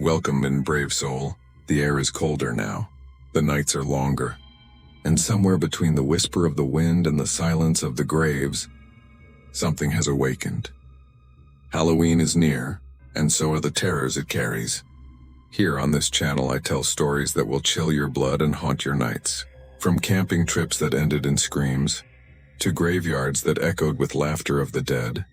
Welcome in, brave soul. The air is colder now. The nights are longer. And somewhere between the whisper of the wind and the silence of the graves, something has awakened. Halloween is near, and so are the terrors it carries. Here on this channel I tell stories that will chill your blood and haunt your nights. From camping trips that ended in screams, to graveyards that echoed with laughter of the dead,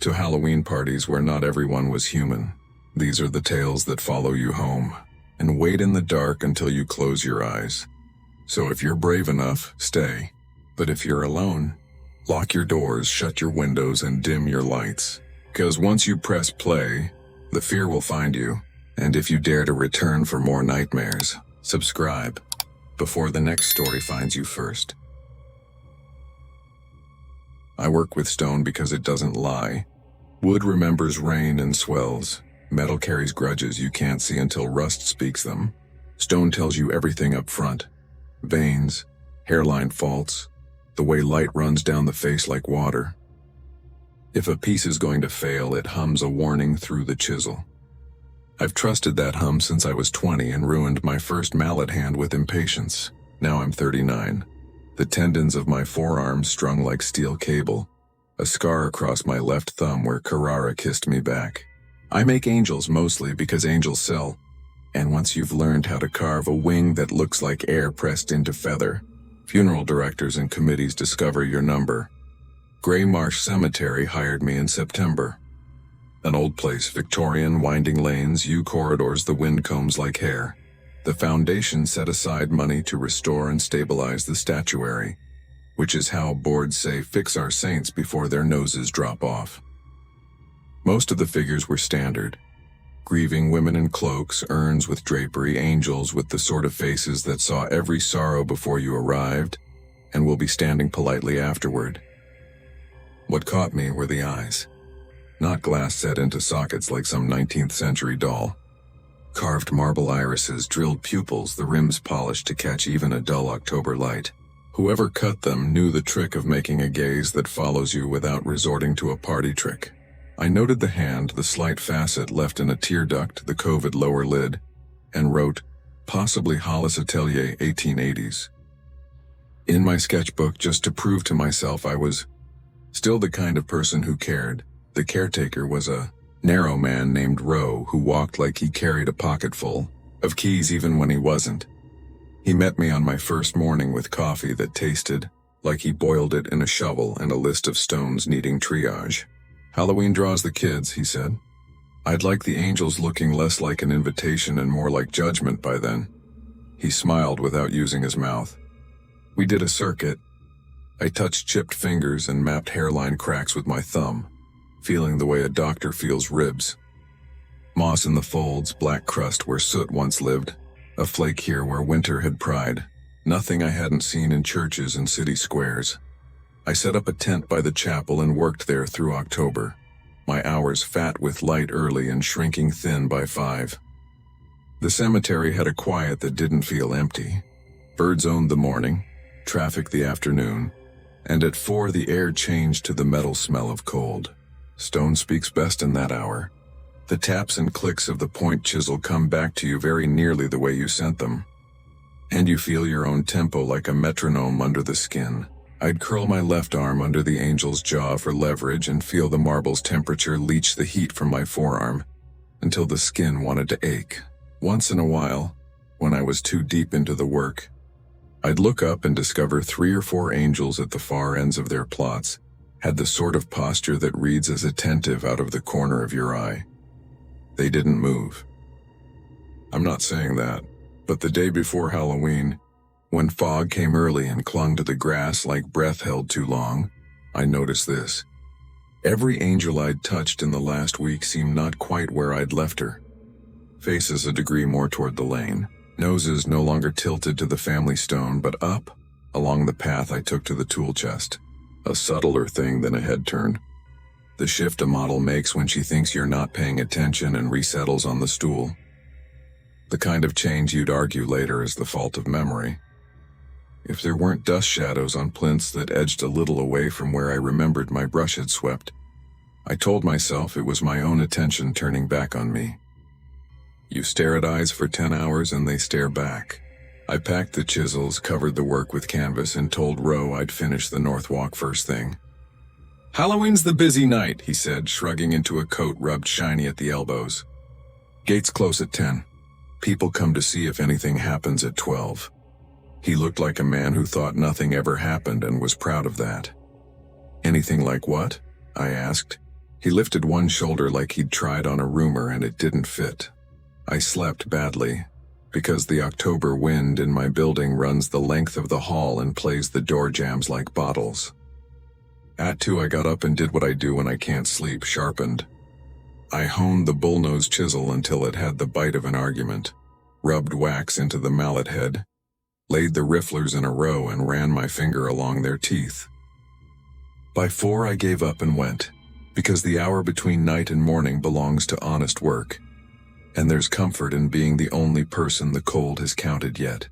to Halloween parties where not everyone was human. These are the tales that follow you home, and wait in the dark until you close your eyes. So if you're brave enough, stay. But if you're alone, lock your doors, shut your windows, and dim your lights. 'Cause once you press play, the fear will find you. And if you dare to return for more nightmares, subscribe before the next story finds you first. I work with stone because it doesn't lie. Wood remembers rain and swells. Metal carries grudges you can't see until rust speaks them. Stone tells you everything up front. Veins, hairline faults, the way light runs down the face like water. If a piece is going to fail, it hums a warning through the chisel. I've trusted that hum since I was 20 and ruined my first mallet hand with impatience. Now I'm 39. The tendons of my forearms strung like steel cable. A scar across my left thumb where Carrara kissed me back. I make angels mostly because angels sell. And once you've learned how to carve a wing that looks like air pressed into feather, funeral directors and committees discover your number. Grey Marsh Cemetery hired me in September. An old place, Victorian, winding lanes, U corridors, the wind combs like hair. The foundation set aside money to restore and stabilize the statuary, which is how boards say fix our saints before their noses drop off. Most of the figures were standard. Grieving women in cloaks, urns with drapery, angels with the sort of faces that saw every sorrow before you arrived and will be standing politely afterward. What caught me were the eyes. Not glass set into sockets like some 19th century doll. Carved marble irises, drilled pupils, the rims polished to catch even a dull October light. Whoever cut them knew the trick of making a gaze that follows you without resorting to a party trick. I noted the hand, the slight facet left in a tear duct, the coved lower lid, and wrote, possibly Hollis Atelier 1880s. In my sketchbook, just to prove to myself I was still the kind of person who cared. The caretaker was a narrow man named Rowe who walked like he carried a pocketful of keys even when he wasn't. He met me on my first morning with coffee that tasted like he boiled it in a shovel and a list of stones needing triage. Halloween draws the kids, he said. I'd like the angels looking less like an invitation and more like judgment by then. He smiled without using his mouth. We did a circuit. I touched chipped fingers and mapped hairline cracks with my thumb, feeling the way a doctor feels ribs. Moss in the folds, black crust where soot once lived, a flake here where winter had pried. Nothing I hadn't seen in churches and city squares. I set up a tent by the chapel and worked there through October, my hours fat with light early and shrinking thin by 5. The cemetery had a quiet that didn't feel empty. Birds owned the morning, traffic the afternoon, and at 4 the air changed to the metal smell of cold. Stone speaks best in that hour. The taps and clicks of the point chisel come back to you very nearly the way you sent them. And you feel your own tempo like a metronome under the skin. I'd curl my left arm under the angel's jaw for leverage and feel the marble's temperature leach the heat from my forearm until the skin wanted to ache. Once in a while, when I was too deep into the work, I'd look up and discover 3 or 4 angels at the far ends of their plots had the sort of posture that reads as attentive out of the corner of your eye. They didn't move. I'm not saying that, but the day before Halloween, when fog came early and clung to the grass like breath held too long, I noticed this. Every angel I'd touched in the last week seemed not quite where I'd left her. Faces a degree more toward the lane, noses no longer tilted to the family stone but up, along the path I took to the tool chest. A subtler thing than a head turn. The shift a model makes when she thinks you're not paying attention and resettles on the stool. The kind of change you'd argue later is the fault of memory. If there weren't dust shadows on plinths that edged a little away from where I remembered my brush had swept, I told myself it was my own attention turning back on me. You stare at eyes for 10 hours and they stare back. I packed the chisels, covered the work with canvas, and told Roe I'd finish the North Walk first thing. "Halloween's the busy night," he said, shrugging into a coat rubbed shiny at the elbows. "Gates close at 10. People come to see if anything happens at 12. He looked like a man who thought nothing ever happened and was proud of that. "Anything like what?" I asked. He lifted one shoulder like he'd tried on a rumor and it didn't fit. I slept badly, because the October wind in my building runs the length of the hall and plays the door jambs like bottles. At 2 I got up and did what I do when I can't sleep, sharpened. I honed the bullnose chisel until it had the bite of an argument, rubbed wax into the mallet head, laid the rifflers in a row and ran my finger along their teeth. By 4 I gave up and went, because the hour between night and morning belongs to honest work, and there's comfort in being the only person the cold has counted yet.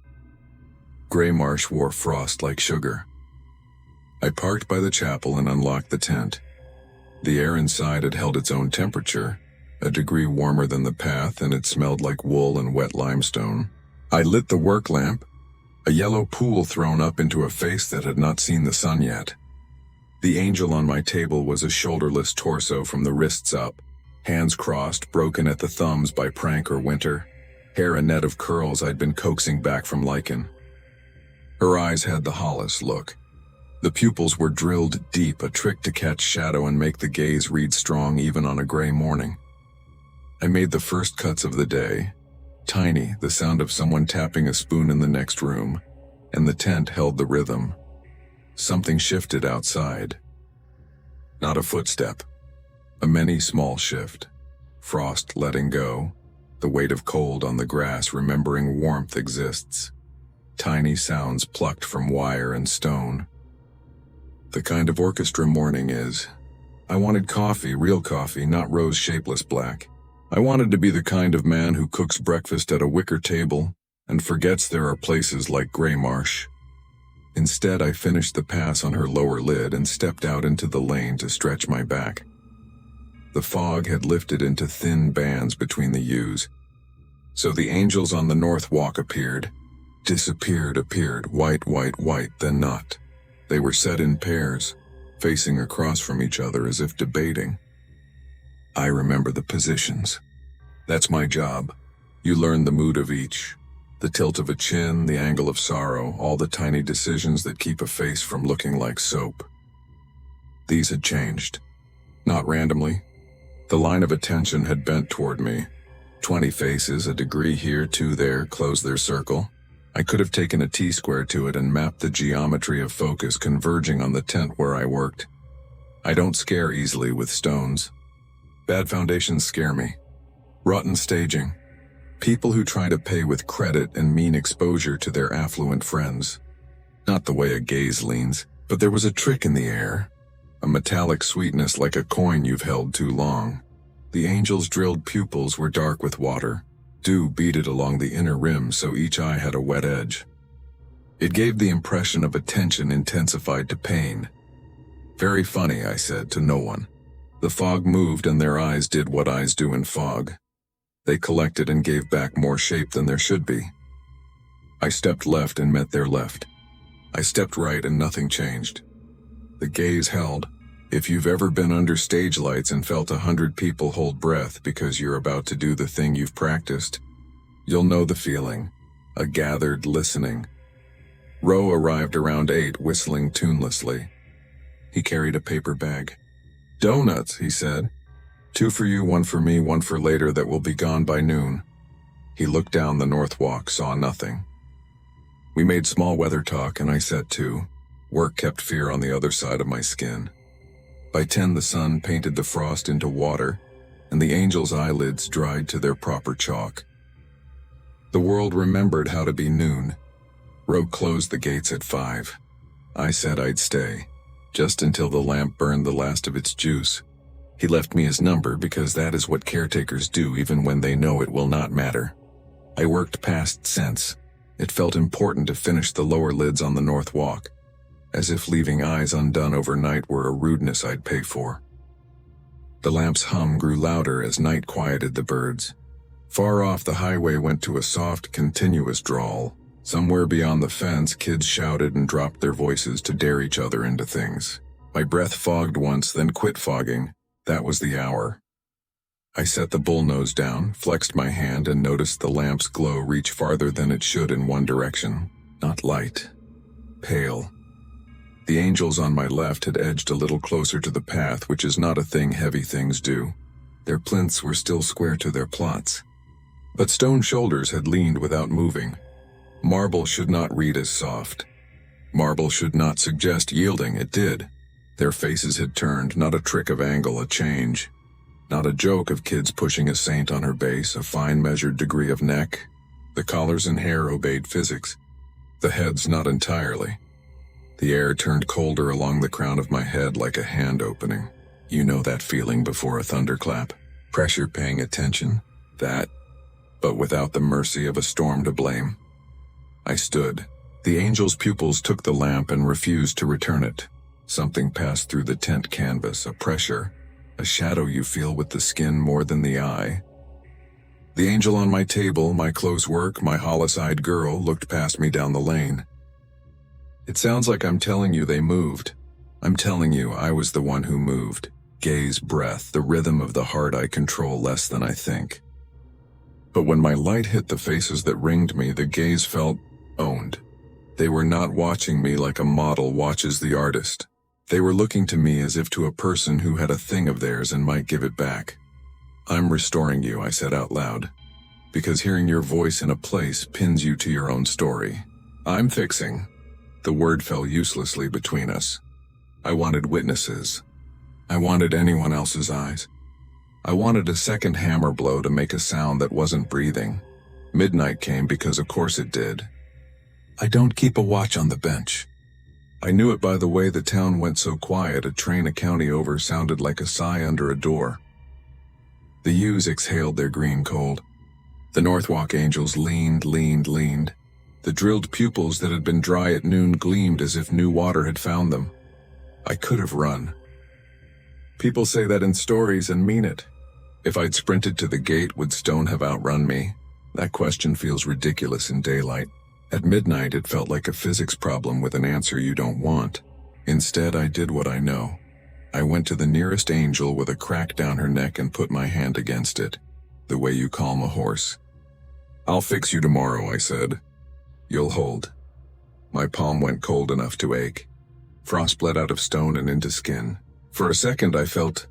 Gray marsh wore frost like sugar. I parked by the chapel and unlocked the tent. The air inside had held its own temperature, a degree warmer than the path, and it smelled like wool and wet limestone. I lit the work lamp, a yellow pool thrown up into a face that had not seen the sun yet. The angel on my table was a shoulderless torso from the wrists up, hands crossed, broken at the thumbs by prank or winter, hair a net of curls I'd been coaxing back from lichen. Her eyes had the Hollis look. The pupils were drilled deep, a trick to catch shadow and make the gaze read strong even on a gray morning. I made the first cuts of the day, tiny, the sound of someone tapping a spoon in the next room, and the tent held the rhythm. Something shifted outside. Not a footstep. A many small shift. Frost letting go. The weight of cold on the grass remembering warmth exists. Tiny sounds plucked from wire and stone. The kind of orchestra morning is. I wanted coffee, real coffee, not rose shapeless black. I wanted to be the kind of man who cooks breakfast at a wicker table and forgets there are places like Gray Marsh. Instead, I finished the pass on her lower lid and stepped out into the lane to stretch my back. The fog had lifted into thin bands between the yews. So the angels on the North Walk appeared, disappeared, appeared, white, then not. They were set in pairs, facing across from each other as if debating. I remember the positions. That's my job. You learn the mood of each. The tilt of a chin, the angle of sorrow, all the tiny decisions that keep a face from looking like soap. These had changed. Not randomly. The line of attention had bent toward me. 20 faces, a degree here, 2 there, closed their circle. I could have taken a T-square to it and mapped the geometry of focus converging on the tent where I worked. I don't scare easily with stones. Bad foundations scare me. Rotten staging. People who try to pay with credit and mean exposure to their affluent friends. Not the way a gaze leans, but there was a trick in the air. A metallic sweetness like a coin you've held too long. The angels' drilled pupils were dark with water. Dew beaded along the inner rim so each eye had a wet edge. It gave the impression of a tension intensified to pain. Very funny, I said to no one. The fog moved and their eyes did what eyes do in fog. They collected and gave back more shape than there should be. I stepped left and met their left. I stepped right and nothing changed. The gaze held. If you've ever been under stage lights and felt 100 people hold breath because you're about to do the thing you've practiced, you'll know the feeling. A gathered listening. Roe arrived around 8, whistling tunelessly. He carried a paper bag. "Donuts," he said. "2 for you, 1 for me, 1 for later that will be gone by noon." He looked down the North Walk, saw nothing. We made small weather talk and I set to. Work kept fear on the other side of my skin. By 10 the sun painted the frost into water, and the angels' eyelids dried to their proper chalk. The world remembered how to be noon. Roe closed the gates at 5. I said I'd stay, just until the lamp burned the last of its juice. He left me his number because that is what caretakers do even when they know it will not matter. I worked past sense. It felt important to finish the lower lids on the North Walk, as if leaving eyes undone overnight were a rudeness I'd pay for. The lamp's hum grew louder as night quieted the birds. Far off, the highway went to a soft, continuous drawl. Somewhere beyond the fence, kids shouted and dropped their voices to dare each other into things. My breath fogged once, then quit fogging. That was the hour. I set the bullnose down, flexed my hand, and noticed the lamp's glow reach farther than it should in one direction. Not light. Pale. The angels on my left had edged a little closer to the path, which is not a thing heavy things do. Their plinths were still square to their plots. But stone shoulders had leaned without moving. Marble should not read as soft. Marble should not suggest yielding, it did. Their faces had turned, not a trick of angle, a change. Not a joke of kids pushing a saint on her base, a fine measured degree of neck. The collars and hair obeyed physics. The heads not entirely. The air turned colder along the crown of my head like a hand opening. You know that feeling before a thunderclap. Pressure paying attention. That. But without the mercy of a storm to blame. I stood. The angel's pupils took the lamp and refused to return it. Something passed through the tent canvas, a pressure, a shadow you feel with the skin more than the eye. The angel on my table, my close work, my hollow-eyed girl, looked past me down the lane. It sounds like I'm telling you they moved. I'm telling you I was the one who moved. Gaze, breath, the rhythm of the heart I control less than I think. But when my light hit the faces that ringed me, the gaze felt owned. They were not watching me like a model watches the artist. They were looking to me as if to a person who had a thing of theirs and might give it back. I'm restoring you, I said out loud, because hearing your voice in a place pins you to your own story. I'm fixing. The word fell uselessly between us. I wanted witnesses. I wanted anyone else's eyes. I wanted a second hammer blow to make a sound that wasn't breathing. Midnight came because of course it did. I don't keep a watch on the bench. I knew it by the way the town went so quiet. A train a county over sounded like a sigh under a door. The ewes exhaled their green cold. The Northwalk angels leaned. The drilled pupils that had been dry at noon gleamed as if new water had found them. I could have run. People say that in stories and mean it. If I'd sprinted to the gate, would Stone have outrun me? That question feels ridiculous in daylight. At midnight, it felt like a physics problem with an answer you don't want. Instead, I did what I know. I went to the nearest angel with a crack down her neck and put my hand against it, the way you calm a horse. I'll fix you tomorrow, I said. You'll hold. My palm went cold enough to ache. Frost bled out of stone and into skin. For a second, I felt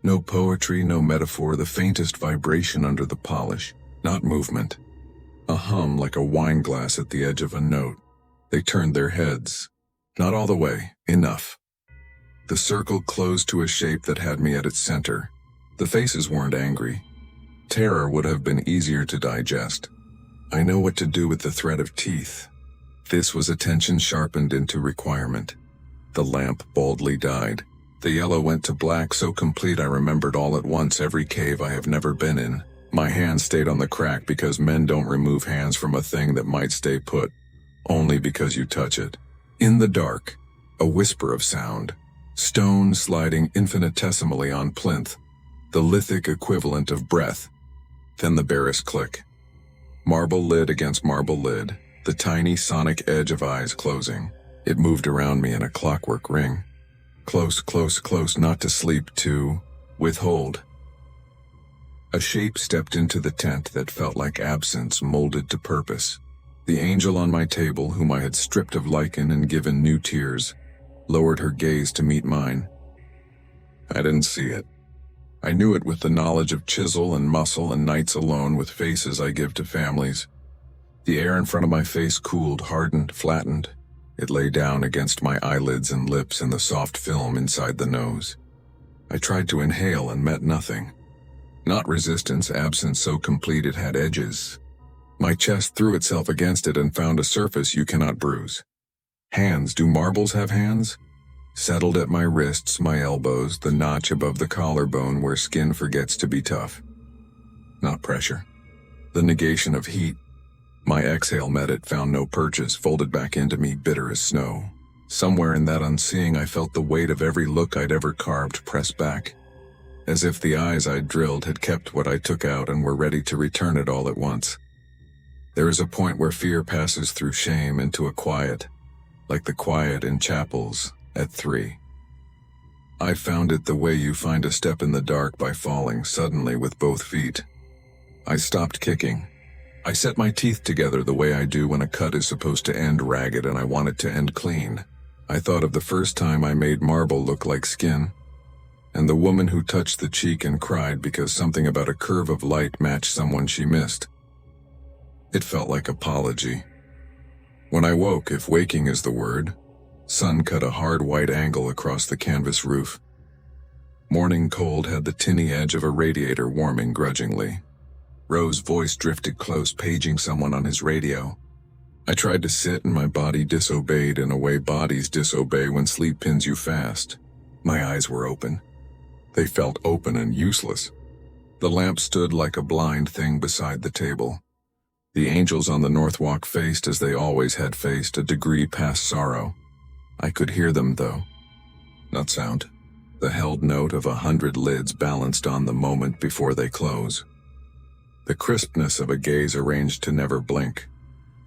no poetry, no metaphor, the faintest vibration under the polish, not movement. A hum like a wine glass at the edge of a note. They turned their heads. Not all the way. Enough. The circle closed to a shape that had me at its center. The faces weren't angry. Terror would have been easier to digest. I know what to do with the thread of teeth. This was attention sharpened into requirement. The lamp baldly died. The yellow went to black so complete I remembered all at once every cave I have never been in. My hand stayed on the crack because men don't remove hands from a thing that might stay put, only because you touch it. In the dark, a whisper of sound. Stone sliding infinitesimally on plinth, the lithic equivalent of breath. Then the barest click. Marble lid against marble lid, the tiny sonic edge of eyes closing. It moved around me in a clockwork ring. Close, not to sleep, to withhold. A shape stepped into the tent that felt like absence molded to purpose. The angel on my table, whom I had stripped of lichen and given new tears, lowered her gaze to meet mine. I didn't see it. I knew it with the knowledge of chisel and muscle and nights alone with faces I give to families. The air in front of my face cooled, hardened, flattened. It lay down against my eyelids and lips and the soft film inside the nose. I tried to inhale and met nothing. Not resistance, absence so complete it had edges. My chest threw itself against it and found a surface you cannot bruise. Hands, do marbles have hands? Settled at my wrists, my elbows, the notch above the collarbone where skin forgets to be tough. Not pressure. The negation of heat. My exhale met it, found no purchase, folded back into me, bitter as snow. Somewhere in that unseeing I felt the weight of every look I'd ever carved press back. as if the eyes I'd drilled had kept what I took out and were ready to return it all at once. There is a point where fear passes through shame into a quiet, like the quiet in chapels at 3. I found it the way you find a step in the dark by falling suddenly with both feet. I stopped kicking. I set my teeth together the way I do when a cut is supposed to end ragged and I want it to end clean. I thought of the first time I made marble look like skin, and the woman who touched the cheek and cried because something about a curve of light matched someone she missed. It felt like apology. When I woke, if waking is the word, sun cut a hard white angle across the canvas roof. Morning cold had the tinny edge of a radiator warming grudgingly. Roe's voice drifted close, paging someone on his radio. I tried to sit and my body disobeyed in a way bodies disobey when sleep pins you fast. My eyes were open. They felt open and useless. The lamp stood like a blind thing beside the table. The angels on the north walk faced as they always had faced, a degree past sorrow. I could hear them though. Not sound. The held note of 100 lids balanced on the moment before they close. The crispness of a gaze arranged to never blink.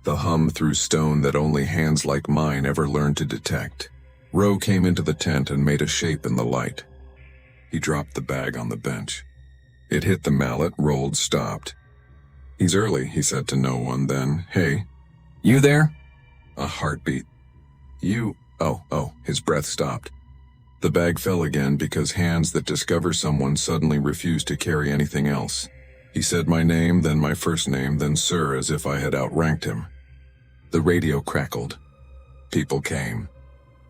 The hum through stone that only hands like mine ever learned to detect. Roe came into the tent and made a shape in the light. He dropped the bag on the bench. It hit the mallet, rolled, stopped. "He's early," he said to no one, then, "Hey, you there?" A heartbeat. "You, oh," his breath stopped. The bag fell again because hands that discover someone suddenly refuse to carry anything else. He said my name, then my first name, then sir, as if I had outranked him. The radio crackled. People came.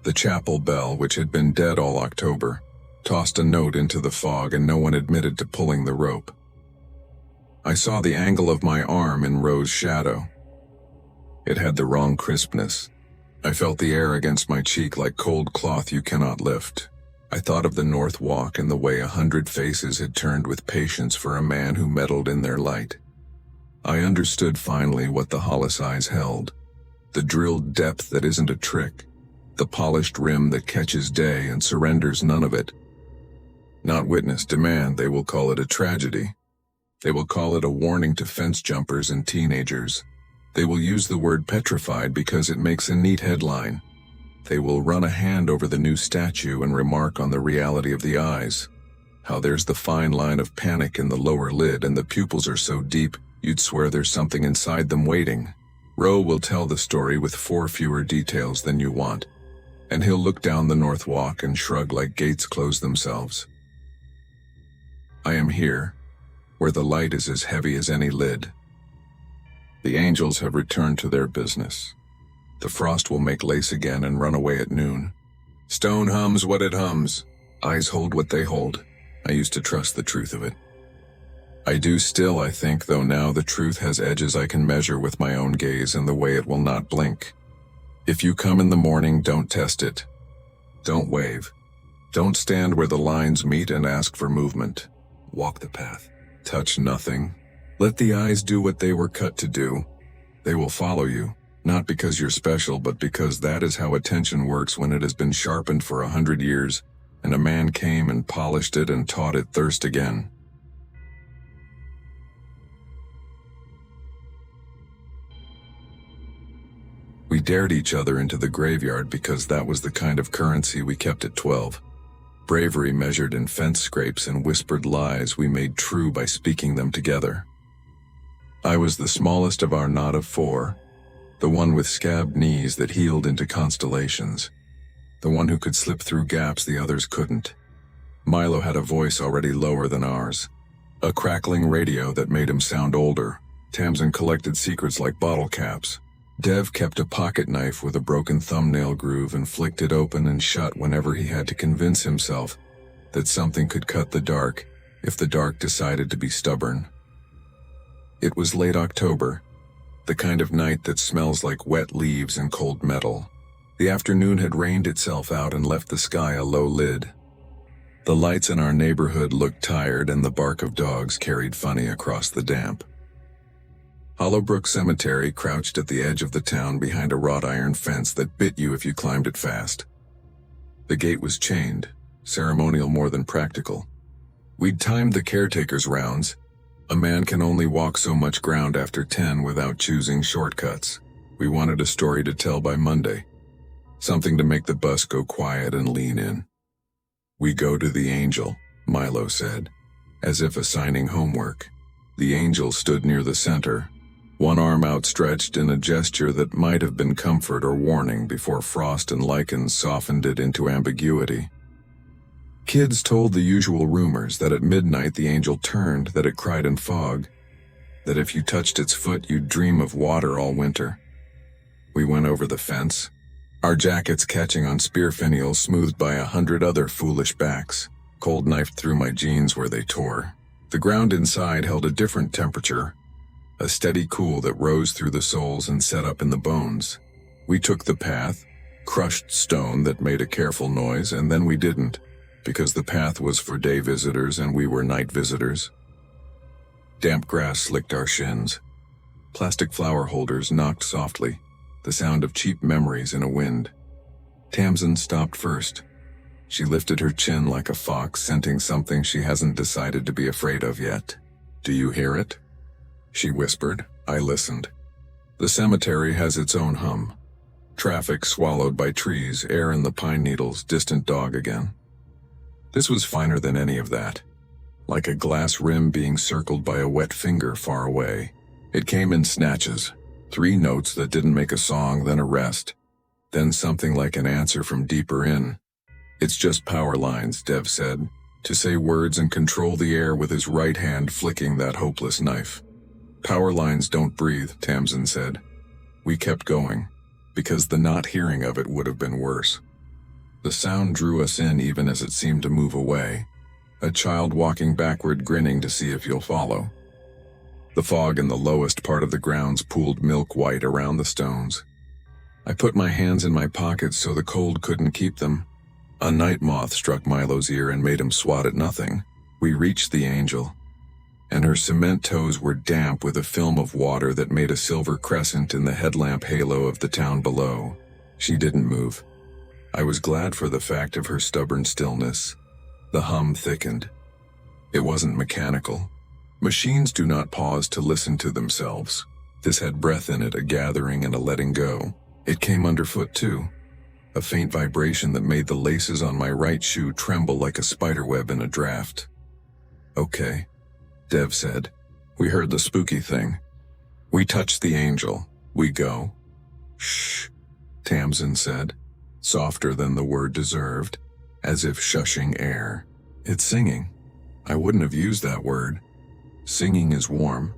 The chapel bell, which had been dead all October, tossed a note into the fog and no one admitted to pulling the rope. I saw the angle of my arm in Roe's shadow. It had the wrong crispness. I felt the air against my cheek like cold cloth you cannot lift. I thought of the North Walk and the way 100 faces had turned with patience for a man who meddled in their light. I understood finally what the Hollis eyes held. The drilled depth that isn't a trick. The polished rim that catches day and surrenders none of it. Not witness demand, they will call it a tragedy. They will call it a warning to fence jumpers and teenagers. They will use the word petrified because it makes a neat headline. They will run a hand over the new statue and remark on the reality of the eyes. How there's the fine line of panic in the lower lid and the pupils are so deep, you'd swear there's something inside them waiting. Roe will tell the story with 4 fewer details than you want. And he'll look down the North Walk and shrug like gates close themselves. I am here, where the light is as heavy as any lid. The angels have returned to their business. The frost will make lace again and run away at noon. Stone hums what it hums. Eyes hold what they hold. I used to trust the truth of it. I do still, I think, though now the truth has edges I can measure with my own gaze and the way it will not blink. If you come in the morning, don't test it. Don't wave. Don't stand where the lines meet and ask for movement. Walk the path. Touch nothing. Let the eyes do what they were cut to do. They will follow you, not because you're special, but because that is how attention works when it has been sharpened for 100 years, and a man came and polished it and taught it thirst again. We dared each other into the graveyard because that was the kind of currency we kept at 12. Bravery measured in fence scrapes and whispered lies we made true by speaking them together. I was the smallest of our knot of 4, the one with scabbed knees that healed into constellations, the one who could slip through gaps the others couldn't. Milo had a voice already lower than ours, a crackling radio that made him sound older. Tamsin collected secrets like bottle caps. Dev kept a pocket knife with a broken thumbnail groove and flicked it open and shut whenever he had to convince himself that something could cut the dark if the dark decided to be stubborn. It was late October, the kind of night that smells like wet leaves and cold metal. The afternoon had rained itself out and left the sky a low lid. The lights in our neighborhood looked tired and the bark of dogs carried funny across the damp. Hollowbrook Cemetery crouched at the edge of the town behind a wrought iron fence that bit you if you climbed it fast. The gate was chained, ceremonial more than practical. We'd timed the caretaker's rounds. A man can only walk so much ground after 10 without choosing shortcuts. We wanted a story to tell by Monday. Something to make the bus go quiet and lean in. We go to the angel, Milo said, as if assigning homework. The angel stood near the center, one arm outstretched in a gesture that might have been comfort or warning before frost and lichens softened it into ambiguity. Kids told the usual rumors that at midnight the angel turned, that it cried in fog, that if you touched its foot you'd dream of water all winter. We went over the fence, our jackets catching on spear finials smoothed by 100 other foolish backs. Cold knifed through my jeans where they tore. The ground inside held a different temperature, a steady cool that rose through the soles and set up in the bones. We took the path, crushed stone that made a careful noise, and then we didn't, because the path was for day visitors and we were night visitors. Damp grass slicked our shins. Plastic flower holders knocked softly, the sound of cheap memories in a wind. Tamsin stopped first. She lifted her chin like a fox scenting something she hasn't decided to be afraid of yet. "Do you hear it?" she whispered. I listened. The cemetery has its own hum. Traffic swallowed by trees, air in the pine needles, distant dog again. This was finer than any of that. Like a glass rim being circled by a wet finger far away. It came in snatches, 3 notes that didn't make a song, then a rest, then something like an answer from deeper in. "It's just power lines," Dev said, to say words and control the air with his right hand flicking that hopeless knife. "Power lines don't breathe," Tamsin said. We kept going, because the not hearing of it would have been worse. The sound drew us in even as it seemed to move away. A child walking backward, grinning to see if you'll follow. The fog in the lowest part of the grounds pooled milk white around the stones. I put my hands in my pockets so the cold couldn't keep them. A night moth struck Milo's ear and made him swat at nothing. We reached the angel, and her cement toes were damp with a film of water that made a silver crescent in the headlamp halo of the town below. She didn't move. I was glad for the fact of her stubborn stillness. The hum thickened. It wasn't mechanical. Machines do not pause to listen to themselves. This had breath in it, a gathering and a letting go. It came underfoot too. A faint vibration that made the laces on my right shoe tremble like a spiderweb in a draft. "Okay," Dev said. "We heard the spooky thing. We touched the angel. We go." "Shh," Tamsin said, softer than the word deserved, as if shushing air. "It's singing." I wouldn't have used that word. Singing is warm.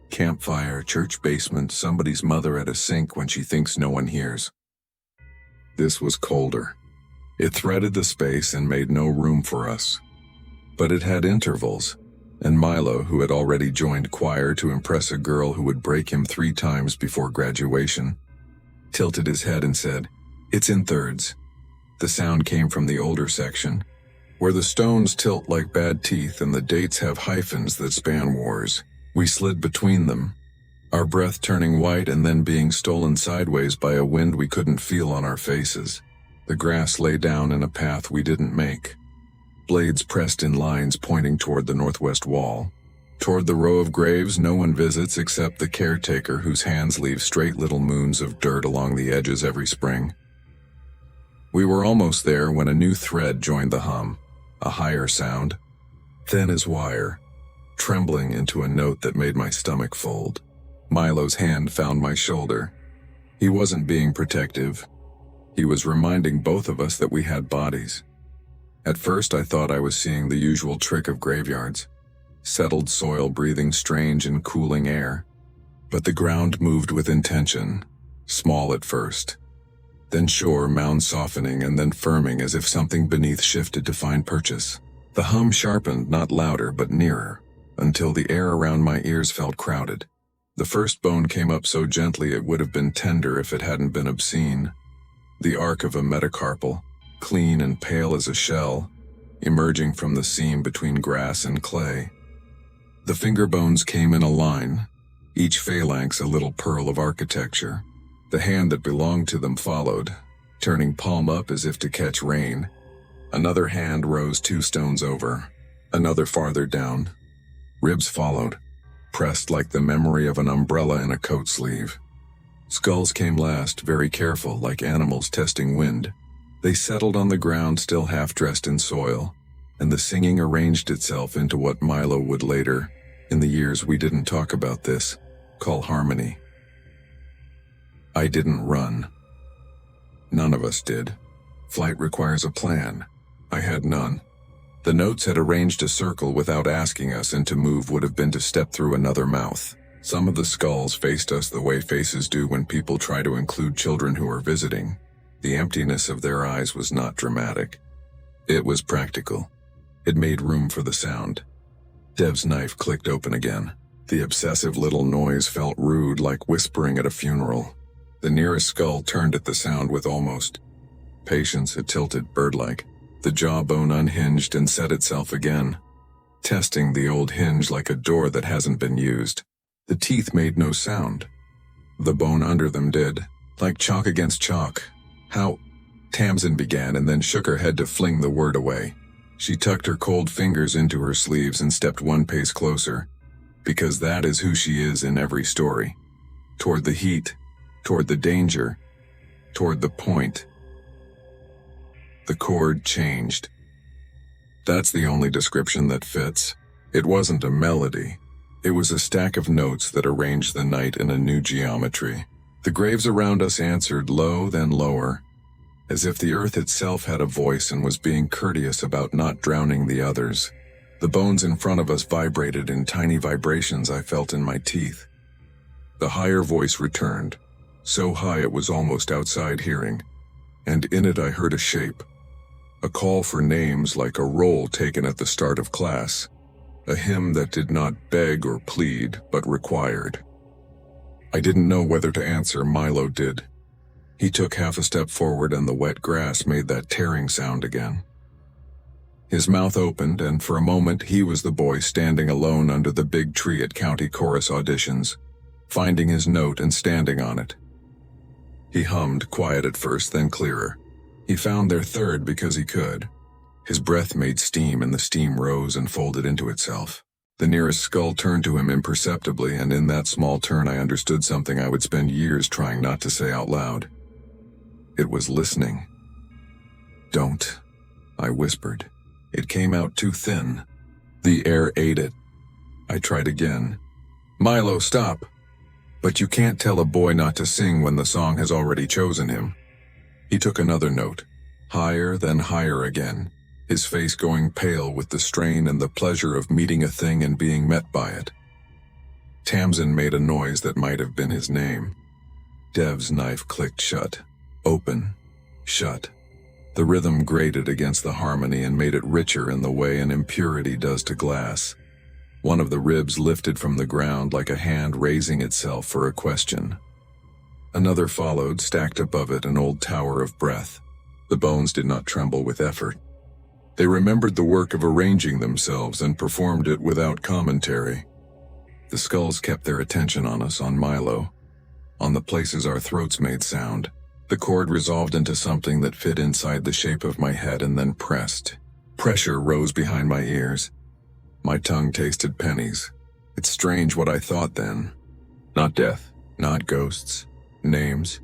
Campfire, church basement, somebody's mother at a sink when she thinks no one hears. This was colder. It threaded the space and made no room for us. But it had intervals, and Milo, who had already joined choir to impress a girl who would break him 3 times before graduation, tilted his head and said, "It's in thirds." The sound came from the older section, where the stones tilt like bad teeth and the dates have hyphens that span wars. We slid between them, our breath turning white and then being stolen sideways by a wind we couldn't feel on our faces. The grass lay down in a path we didn't make. Blades pressed in lines pointing toward the northwest wall. Toward the row of graves no one visits except the caretaker, whose hands leave straight little moons of dirt along the edges every spring. We were almost there when a new thread joined the hum, a higher sound, thin as wire, trembling into a note that made my stomach fold. Milo's hand found my shoulder. He wasn't being protective. He was reminding both of us that we had bodies. At first I thought I was seeing the usual trick of graveyards, settled soil breathing strange and cooling air. But the ground moved with intention, small at first, then sure, mound softening and then firming as if something beneath shifted to find purchase. The hum sharpened, not louder but nearer, until the air around my ears felt crowded. The first bone came up so gently it would have been tender if it hadn't been obscene. The arc of a metacarpal, clean and pale as a shell, emerging from the seam between grass and clay. The finger bones came in a line, each phalanx a little pearl of architecture. The hand that belonged to them followed, turning palm up as if to catch rain. Another hand rose 2 stones over, Another farther down. Ribs followed, pressed like the memory of an umbrella in a coat sleeve. Skulls came last, very careful, like animals testing wind. They settled on the ground, still half-dressed in soil, and the singing arranged itself into what Milo would later, in the years we didn't talk about this, call harmony. I didn't run. None of us did. Flight requires a plan. I had none. The notes had arranged a circle without asking us, and to move would have been to step through another mouth. Some of the skulls faced us the way faces do when people try to include children who are visiting. The emptiness of their eyes was not dramatic. It was practical. It made room for the sound. Dev's knife clicked open again. The obsessive little noise felt rude, like whispering at a funeral. The nearest skull turned at the sound with almost patience. It tilted bird-like. The jawbone unhinged and set itself again, testing the old hinge like a door that hasn't been used. The teeth made no sound. The bone under them did, like chalk against chalk. How? Tamsin began and then shook her head to fling the word away. She tucked her cold fingers into her sleeves and stepped one pace closer, because that is who she is in every story. Toward the heat, toward the danger, toward the point. The chord changed. That's the only description that fits. It wasn't a melody. It was a stack of notes that arranged the night in a new geometry. The graves around us answered low, then lower, as if the earth itself had a voice and was being courteous about not drowning the others. The bones in front of us vibrated in tiny vibrations I felt in my teeth. The higher voice returned, so high it was almost outside hearing, and in it I heard a shape. A call for names, like a roll taken at the start of class. A hymn that did not beg or plead, but required. I didn't know whether to answer. Milo did. He took half a step forward and the wet grass made that tearing sound again. His mouth opened, and for a moment he was the boy standing alone under the big tree at county chorus auditions, finding his note and standing on it. He hummed, quiet at first, then clearer. He found their third because he could. His breath made steam, and the steam rose and folded into itself. The nearest skull turned to him imperceptibly, and in that small turn I understood something I would spend years trying not to say out loud. It was listening. "Don't," I whispered. It came out too thin. The air ate it. I tried again. "Milo, stop!" But you can't tell a boy not to sing when the song has already chosen him. He took another note, higher, then higher again, his face going pale with the strain and the pleasure of meeting a thing and being met by it. Tamsin made a noise that might have been his name. Dev's knife clicked shut, open, shut. The rhythm grated against the harmony and made it richer in the way an impurity does to glass. One of the ribs lifted from the ground like a hand raising itself for a question. Another followed, stacked above it, an old tower of breath. The bones did not tremble with effort. They remembered the work of arranging themselves and performed it without commentary. The skulls kept their attention on us, on Milo, on the places our throats made sound. The chord resolved into something that fit inside the shape of my head and then pressed. Pressure rose behind my ears. My tongue tasted pennies. It's strange what I thought then. Not death, not ghosts. Names.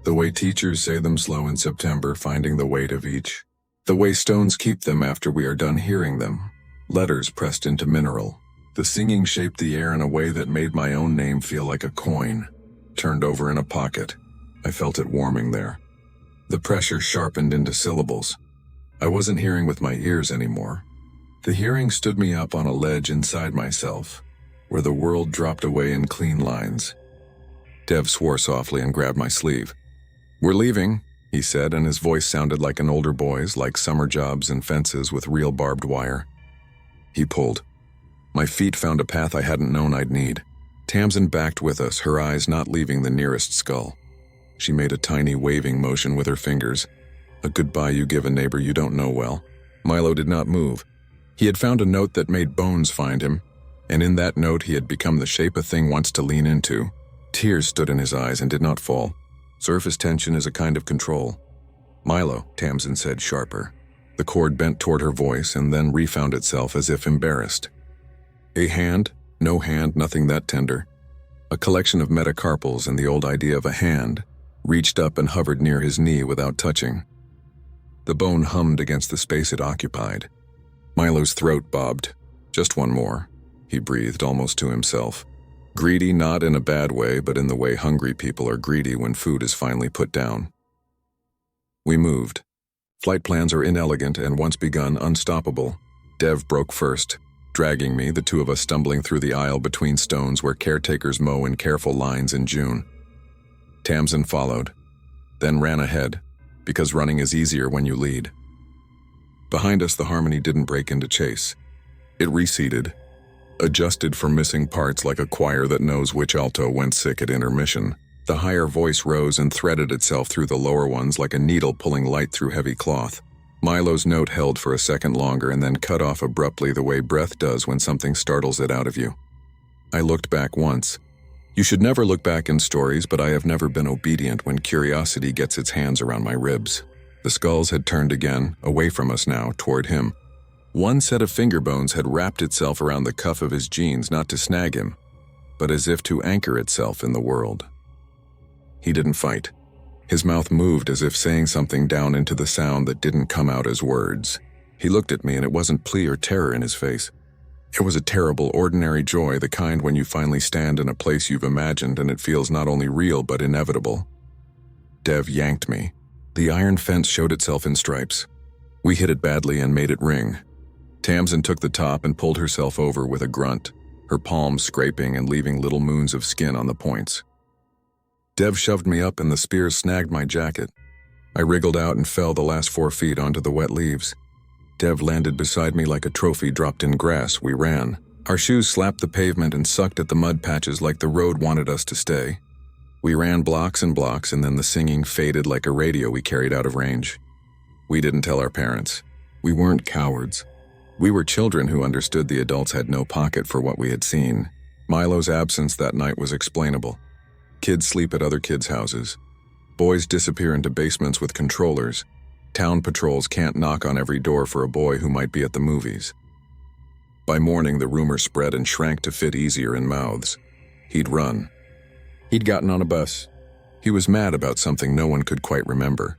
The way teachers say them slow in September, finding the weight of each. The way stones keep them after we are done hearing them. Letters pressed into mineral. The singing shaped the air in a way that made my own name feel like a coin, turned over in a pocket. I felt it warming there. The pressure sharpened into syllables. I wasn't hearing with my ears anymore. The hearing stood me up on a ledge inside myself, where the world dropped away in clean lines. Dev swore softly and grabbed my sleeve. "We're leaving," he said, and his voice sounded like an older boy's, like summer jobs and fences with real barbed wire. He pulled. My feet found a path I hadn't known I'd need. Tamsin backed with us, her eyes not leaving the nearest skull. She made a tiny waving motion with her fingers, a goodbye you give a neighbor you don't know well. Milo did not move. He had found a note that made bones find him, and in that note he had become the shape a thing wants to lean into. Tears stood in his eyes and did not fall. Surface tension is a kind of control. "Milo," Tamsin said, sharper. The cord bent toward her voice and then refound itself as if embarrassed. A hand? No hand, nothing that tender. A collection of metacarpals and the old idea of a hand reached up and hovered near his knee without touching. The bone hummed against the space it occupied. Milo's throat bobbed. Just one more, he breathed almost to himself. Greedy not in a bad way, but in the way hungry people are greedy when food is finally put down. We moved. Flight plans are inelegant and once begun, unstoppable. Dev broke first, dragging me, the two of us stumbling through the aisle between stones where caretakers mow in careful lines in June. Tamsin followed, then ran ahead, because running is easier when you lead. Behind us, the harmony didn't break into chase. It reseated, adjusted for missing parts like a choir that knows which alto went sick at intermission. The higher voice rose and threaded itself through the lower ones like a needle pulling light through heavy cloth. Milo's note held for a second longer and then cut off abruptly the way breath does when something startles it out of you. I looked back once. You should never look back in stories, but I have never been obedient when curiosity gets its hands around my ribs. The skulls had turned again, away from us now, toward him. One set of finger bones had wrapped itself around the cuff of his jeans, not to snag him, but as if to anchor itself in the world. He didn't fight. His mouth moved as if saying something down into the sound that didn't come out as words. He looked at me and it wasn't plea or terror in his face. It was a terrible, ordinary joy, the kind when you finally stand in a place you've imagined and it feels not only real but inevitable. Dev yanked me. The iron fence showed itself in stripes. We hit it badly and made it ring. Tamsin took the top and pulled herself over with a grunt, her palms scraping and leaving little moons of skin on the points. Dev shoved me up and the spears snagged my jacket. I wriggled out and fell the last 4 feet onto the wet leaves. Dev landed beside me like a trophy dropped in grass. We ran. Our shoes slapped the pavement and sucked at the mud patches like the road wanted us to stay. We ran blocks and blocks and then the singing faded like a radio we carried out of range. We didn't tell our parents. We weren't cowards. We were children who understood the adults had no pocket for what we had seen. Milo's absence that night was explainable. Kids sleep at other kids' houses. Boys disappear into basements with controllers. Town patrols can't knock on every door for a boy who might be at the movies. By morning, the rumor spread and shrank to fit easier in mouths. He'd run. He'd gotten on a bus. He was mad about something no one could quite remember.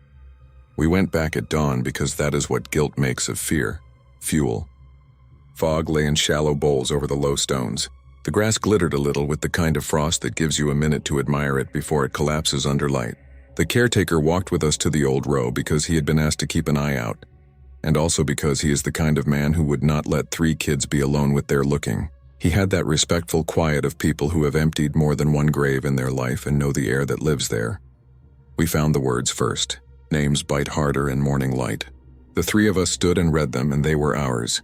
We went back at dawn because that is what guilt makes of fear. Fuel. Fog lay in shallow bowls over the low stones. The grass glittered a little with the kind of frost that gives you a minute to admire it before it collapses under light. The caretaker walked with us to the old row because he had been asked to keep an eye out, and also because he is the kind of man who would not let 3 kids be alone with their looking. He had that respectful quiet of people who have emptied more than one grave in their life and know the air that lives there. We found the words first. Names bite harder in morning light. The 3 of us stood and read them, and they were ours.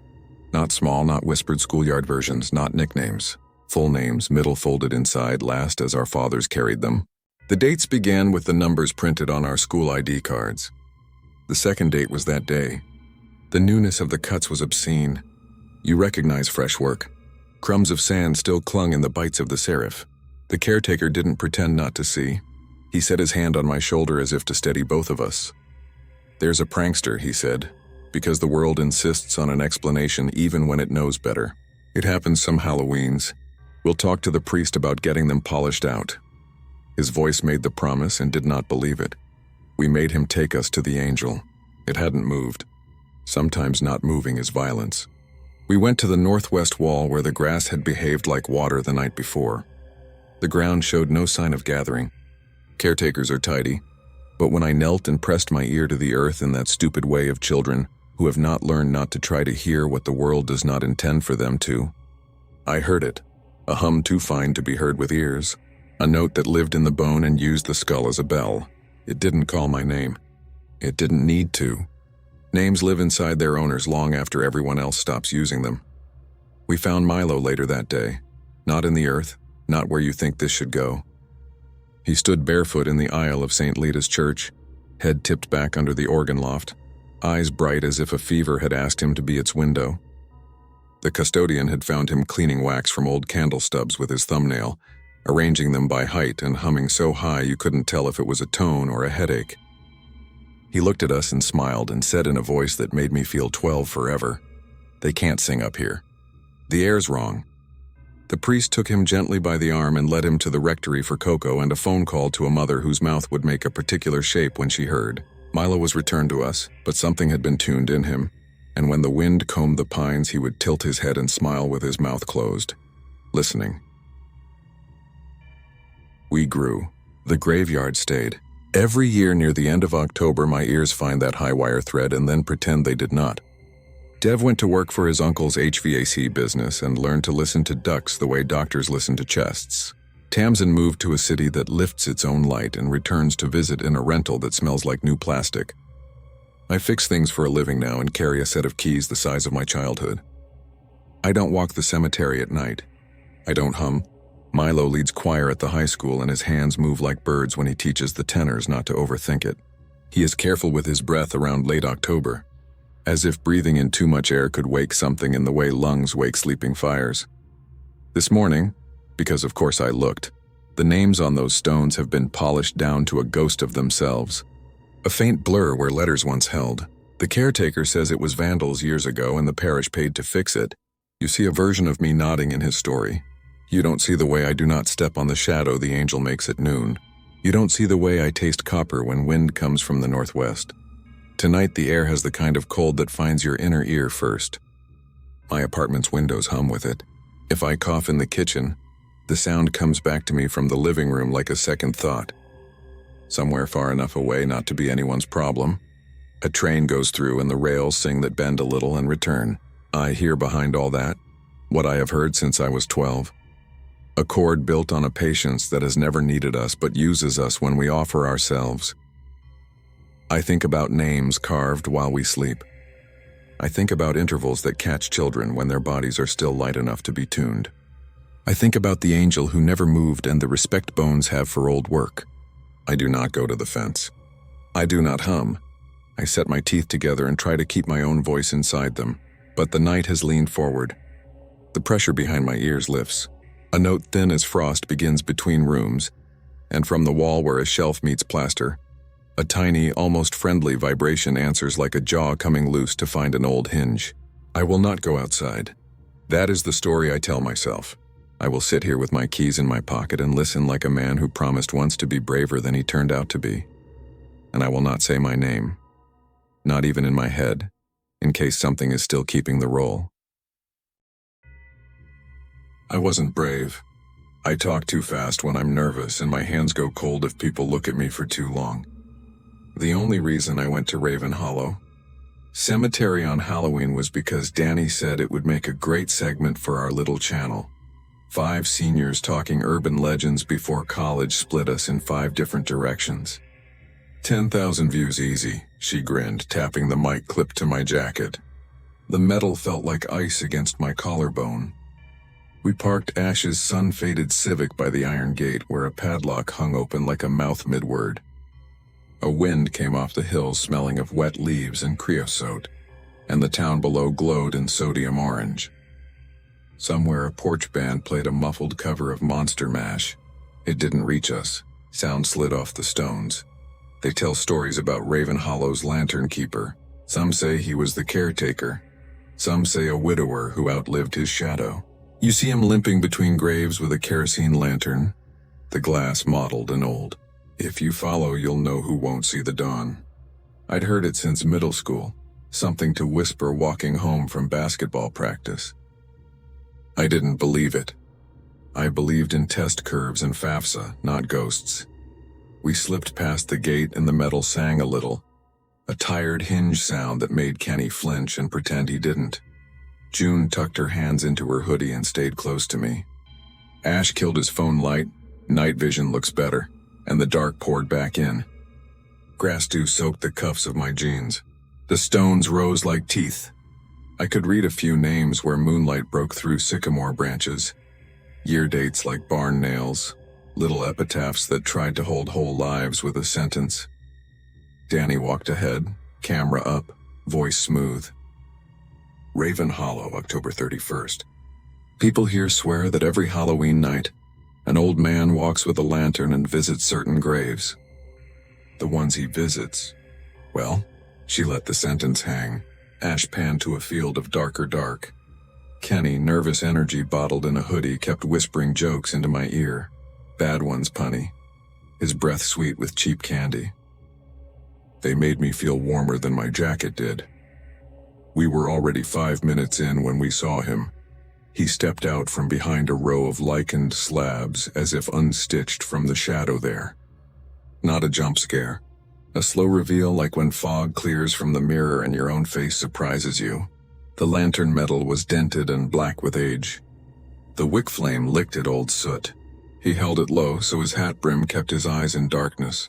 Not small, not whispered schoolyard versions, not nicknames. Full names, middle folded inside, last as our fathers carried them. The dates began with the numbers printed on our school ID cards. The second date was that day. The newness of the cuts was obscene. You recognize fresh work. Crumbs of sand still clung in the bites of the serif. The caretaker didn't pretend not to see. He set his hand on my shoulder as if to steady both of us. "There's a prankster," he said, "because the world insists on an explanation even when it knows better. It happens some Halloweens. We'll talk to the priest about getting them polished out." His voice made the promise and did not believe it. We made him take us to the angel. It hadn't moved. Sometimes not moving is violence. We went to the northwest wall where the grass had behaved like water the night before. The ground showed no sign of gathering. Caretakers are tidy, but when I knelt and pressed my ear to the earth in that stupid way of children who have not learned not to try to hear what the world does not intend for them to, I heard it. A hum too fine to be heard with ears. A note that lived in the bone and used the skull as a bell. It didn't call my name. It didn't need to. Names live inside their owners long after everyone else stops using them. We found Milo later that day. Not in the earth, not where you think this should go. He stood barefoot in the aisle of St. Lita's church, head tipped back under the organ loft, eyes bright as if a fever had asked him to be its window. The custodian had found him cleaning wax from old candle stubs with his thumbnail, arranging them by height and humming so high you couldn't tell if it was a tone or a headache. He looked at us and smiled and said in a voice that made me feel 12 forever, "They can't sing up here. The air's wrong." The priest took him gently by the arm and led him to the rectory for cocoa and a phone call to a mother whose mouth would make a particular shape when she heard. Milo was returned to us, but something had been tuned in him, and when the wind combed the pines he would tilt his head and smile with his mouth closed, listening. We grew. The graveyard stayed. Every year near the end of October my ears find that high wire thread and then pretend they did not. Dev went to work for his uncle's HVAC business and learned to listen to ducks the way doctors listen to chests. Tamsin moved to a city that lifts its own light and returns to visit in a rental that smells like new plastic. I fix things for a living now and carry a set of keys the size of my childhood. I don't walk the cemetery at night. I don't hum. Milo leads choir at the high school and his hands move like birds when he teaches the tenors not to overthink it. He is careful with his breath around late October, as if breathing in too much air could wake something in the way lungs wake sleeping fires. This morning, because of course I looked, the names on those stones have been polished down to a ghost of themselves. A faint blur where letters once held. The caretaker says it was vandals years ago and the parish paid to fix it. You see a version of me nodding in his story. You don't see the way I do not step on the shadow the angel makes at noon. You don't see the way I taste copper when wind comes from the northwest. Tonight the air has the kind of cold that finds your inner ear first. My apartment's windows hum with it. If I cough in the kitchen, the sound comes back to me from the living room like a second thought. Somewhere far enough away not to be anyone's problem. A train goes through and the rails sing that bend a little and return. I hear behind all that what I have heard since I was 12. A chord built on a patience that has never needed us but uses us when we offer ourselves. I think about names carved while we sleep. I think about intervals that catch children when their bodies are still light enough to be tuned. I think about the angel who never moved and the respect bones have for old work. I do not go to the fence. I do not hum. I set my teeth together and try to keep my own voice inside them, but the night has leaned forward. The pressure behind my ears lifts. A note thin as frost begins between rooms, and from the wall where a shelf meets plaster, a tiny, almost friendly vibration answers like a jaw coming loose to find an old hinge. I will not go outside. That is the story I tell myself. I will sit here with my keys in my pocket and listen like a man who promised once to be braver than he turned out to be. And I will not say my name, not even in my head, in case something is still keeping the roll. I wasn't brave. I talk too fast when I'm nervous and my hands go cold if people look at me for too long. The only reason I went to Raven Hollow Cemetery on Halloween was because Danny said it would make a great segment for our little channel. 5 seniors talking urban legends before college split us in 5 different directions. 10,000 views easy, she grinned, tapping the mic clip to my jacket. The metal felt like ice against my collarbone. We parked Ash's sun-faded Civic by the iron gate where a padlock hung open like a mouth mid-word. A wind came off the hills smelling of wet leaves and creosote, and the town below glowed in sodium orange. Somewhere a porch band played a muffled cover of Monster Mash. It didn't reach us. Sound slid off the stones. They tell stories about Raven Hollow's lantern keeper. Some say he was the caretaker. Some say a widower who outlived his shadow. You see him limping between graves with a kerosene lantern, the glass mottled and old. If you follow, you'll know who won't see the dawn. I'd heard it since middle school, something to whisper walking home from basketball practice. I didn't believe it. I believed in test curves and FAFSA, not ghosts. We slipped past the gate and the metal sang a little, a tired hinge sound that made Kenny flinch and pretend he didn't. June tucked her hands into her hoodie and stayed close to me. Ash killed his phone light, night vision looks better, and the dark poured back in. Grass dew soaked the cuffs of my jeans. The stones rose like teeth. I could read a few names where moonlight broke through sycamore branches. Year dates like barn nails, little epitaphs that tried to hold whole lives with a sentence. Danny walked ahead, camera up, voice smooth. Raven Hollow, October 31st. People here swear that every Halloween night, an old man walks with a lantern and visits certain graves. The ones he visits Well, she let the sentence hang. Ash panned to a field of darker dark. Kenny, nervous energy bottled in a hoodie, kept whispering jokes into my ear. Bad ones, punny. His breath sweet with cheap candy. They made me feel warmer than my jacket did. We were already 5 minutes in when we saw him. He stepped out from behind a row of lichened slabs as if unstitched from the shadow there. Not a jump scare. A slow reveal like when fog clears from the mirror and your own face surprises you. The lantern metal was dented and black with age. The wick flame licked at old soot. He held it low so his hat brim kept his eyes in darkness.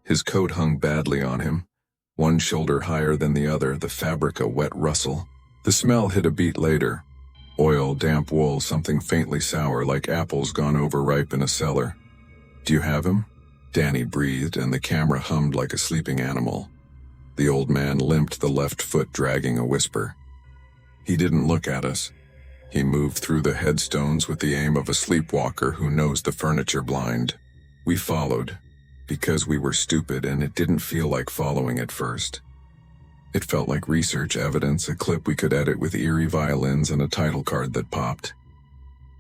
His coat hung badly on him, one shoulder higher than the other, the fabric a wet rustle. The smell hit a beat later. Oil, damp wool, something faintly sour like apples gone overripe in a cellar. "Do you have him?" Danny breathed, and the camera hummed like a sleeping animal. The old man limped, the left foot dragging a whisper. He didn't look at us. He moved through the headstones with the aim of a sleepwalker who knows the furniture blind. We followed, because we were stupid and it didn't feel like following at first. It felt like research evidence, a clip we could edit with eerie violins and a title card that popped.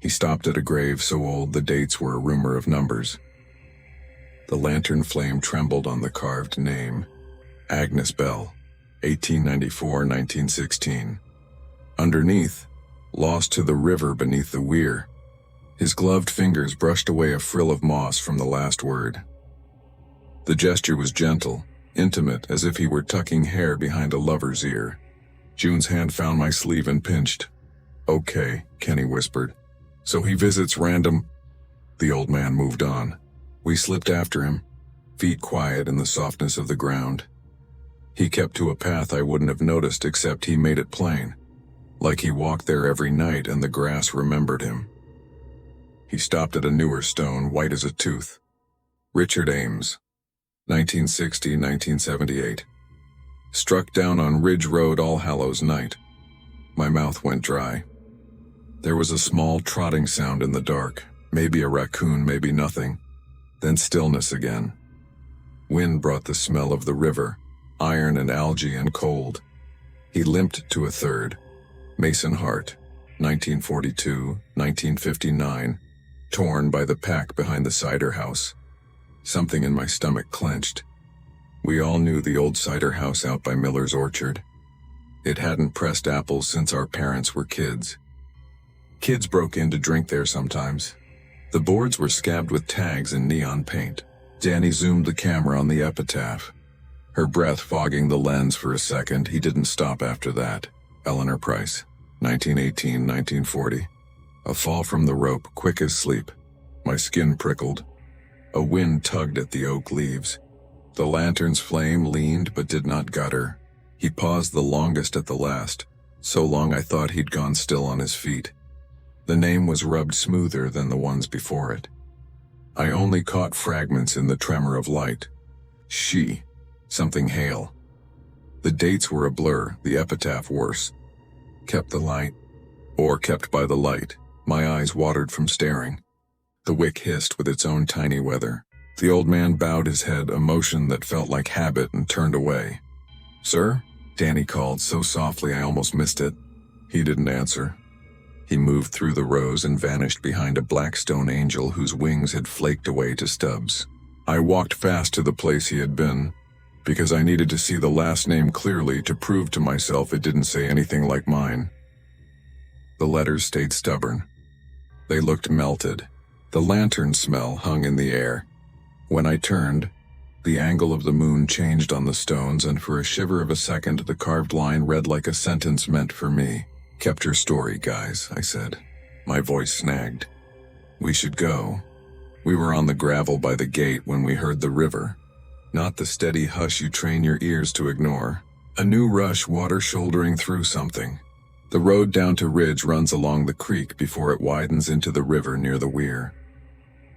He stopped at a grave so old the dates were a rumor of numbers. The lantern flame trembled on the carved name. Agnes Bell, 1894-1916. Underneath, lost to the river beneath the weir. His gloved fingers brushed away a frill of moss from the last word. The gesture was gentle, intimate, as if he were tucking hair behind a lover's ear. June's hand found my sleeve and pinched. "Okay," Kenny whispered. "So he visits random—" The old man moved on. We slipped after him, feet quiet in the softness of the ground. He kept to a path I wouldn't have noticed except he made it plain, like he walked there every night and the grass remembered him. He stopped at a newer stone, white as a tooth. Richard Ames, 1960-1978. Struck down on Ridge Road All Hallows Night. My mouth went dry. There was a small trotting sound in the dark, maybe a raccoon, maybe nothing. Then stillness again. Wind brought the smell of the river, iron and algae and cold. He limped to a third. Mason Hart, 1942-1959, torn by the pack behind the cider house. Something in my stomach clenched. We all knew the old cider house out by Miller's Orchard. It hadn't pressed apples since our parents were kids. Kids broke in to drink there sometimes. The boards were scabbed with tags and neon paint. Danny zoomed the camera on the epitaph, her breath fogging the lens for a second. He didn't stop after that. Eleanor Price, 1918-1940. A fall from the rope, quick as sleep. My skin prickled. A wind tugged at the oak leaves. The lantern's flame leaned but did not gutter. He paused the longest at the last, so long I thought he'd gone still on his feet. The name was rubbed smoother than the ones before it. I only caught fragments in the tremor of light. She, something Hale. The dates were a blur, the epitaph worse. Kept the light, or kept by the light. My eyes watered from staring. The wick hissed with its own tiny weather. The old man bowed his head, a motion that felt like habit, and turned away. "Sir?" Danny called so softly I almost missed it. He didn't answer. He moved through the rows and vanished behind a black stone angel whose wings had flaked away to stubs. I walked fast to the place he had been, because I needed to see the last name clearly to prove to myself it didn't say anything like mine. The letters stayed stubborn. They looked melted. The lantern smell hung in the air. When I turned, the angle of the moon changed on the stones, and for a shiver of a second the carved line read like a sentence meant for me. "Kept your story, guys," I said. My voice snagged. "We should go." We were on the gravel by the gate when we heard the river. Not the steady hush you train your ears to ignore. A new rush, water shouldering through something. The road down to Ridge runs along the creek before it widens into the river near the weir.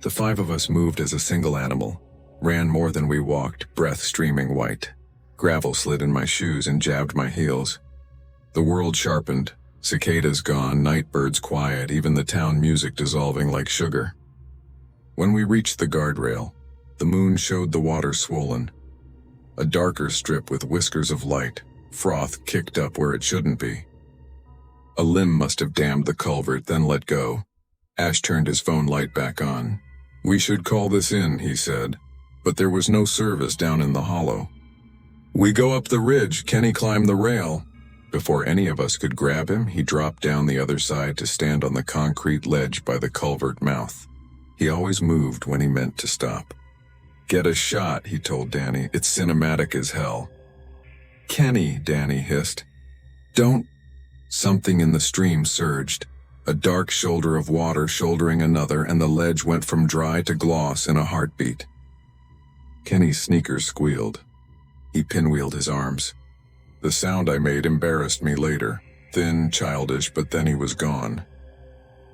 The 5 of us moved as a single animal, ran more than we walked, breath streaming white. Gravel slid in my shoes and jabbed my heels. The world sharpened. Cicadas gone, night birds quiet, even the town music dissolving like sugar. When we reached the guardrail, the moon showed the water swollen. a darker strip with whiskers of light, froth kicked up where it shouldn't be. A limb must have dammed the culvert, then let go. Ash turned his phone light back on. "We should call this in," he said, but there was no service down in the hollow. "We go up the ridge," Kenny climbed the rail. Before any of us could grab him, he dropped down the other side to stand on the concrete ledge by the culvert mouth. He always moved when he meant to stop. "Get a shot," he told Danny. "It's cinematic as hell." "Kenny," Danny hissed. "Don't." Something in the stream surged, a dark shoulder of water shouldering another, and the ledge went from dry to gloss in a heartbeat. Kenny's sneakers squealed. He pinwheeled his arms. The sound I made embarrassed me later, thin, childish, but then he was gone.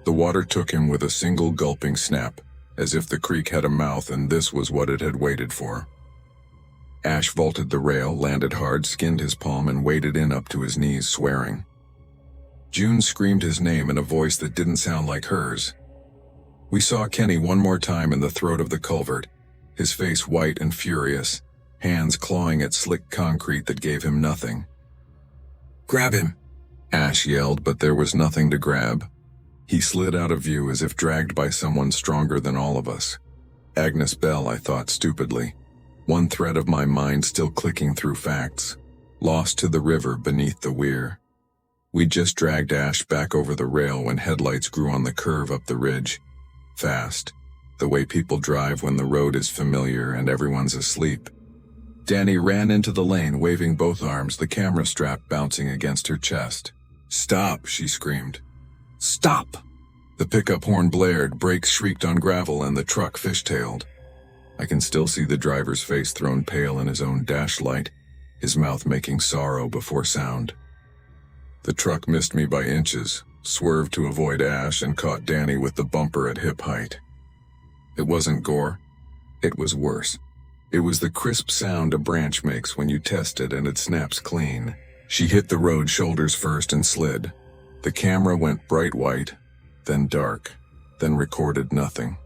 The water took him with a single gulping snap, as if the creek had a mouth and this was what it had waited for. Ash vaulted the rail, landed hard, skinned his palm, and waded in up to his knees, swearing. June screamed his name in a voice that didn't sound like hers. We saw Kenny one more time in the throat of the culvert, his face white and furious, hands clawing at slick concrete that gave him nothing. "Grab him!" Ash yelled, but there was nothing to grab. He slid out of view as if dragged by someone stronger than all of us. Agnes Bell, I thought stupidly, one thread of my mind still clicking through facts, lost to the river beneath the weir. We just dragged Ash back over the rail when headlights grew on the curve up the ridge. Fast, the way people drive when the road is familiar and everyone's asleep. Danny ran into the lane, waving both arms, the camera strap bouncing against her chest. "Stop!" she screamed. "Stop!" The pickup horn blared, brakes shrieked on gravel, and the truck fishtailed. I can still see the driver's face thrown pale in his own dash light, his mouth making sorrow before sound. The truck missed me by inches, swerved to avoid Ash, and caught Danny with the bumper at hip height. It wasn't gore. It was worse. It was the crisp sound a branch makes when you test it and it snaps clean. She hit the road shoulders first and slid. The camera went bright white, then dark, then recorded nothing.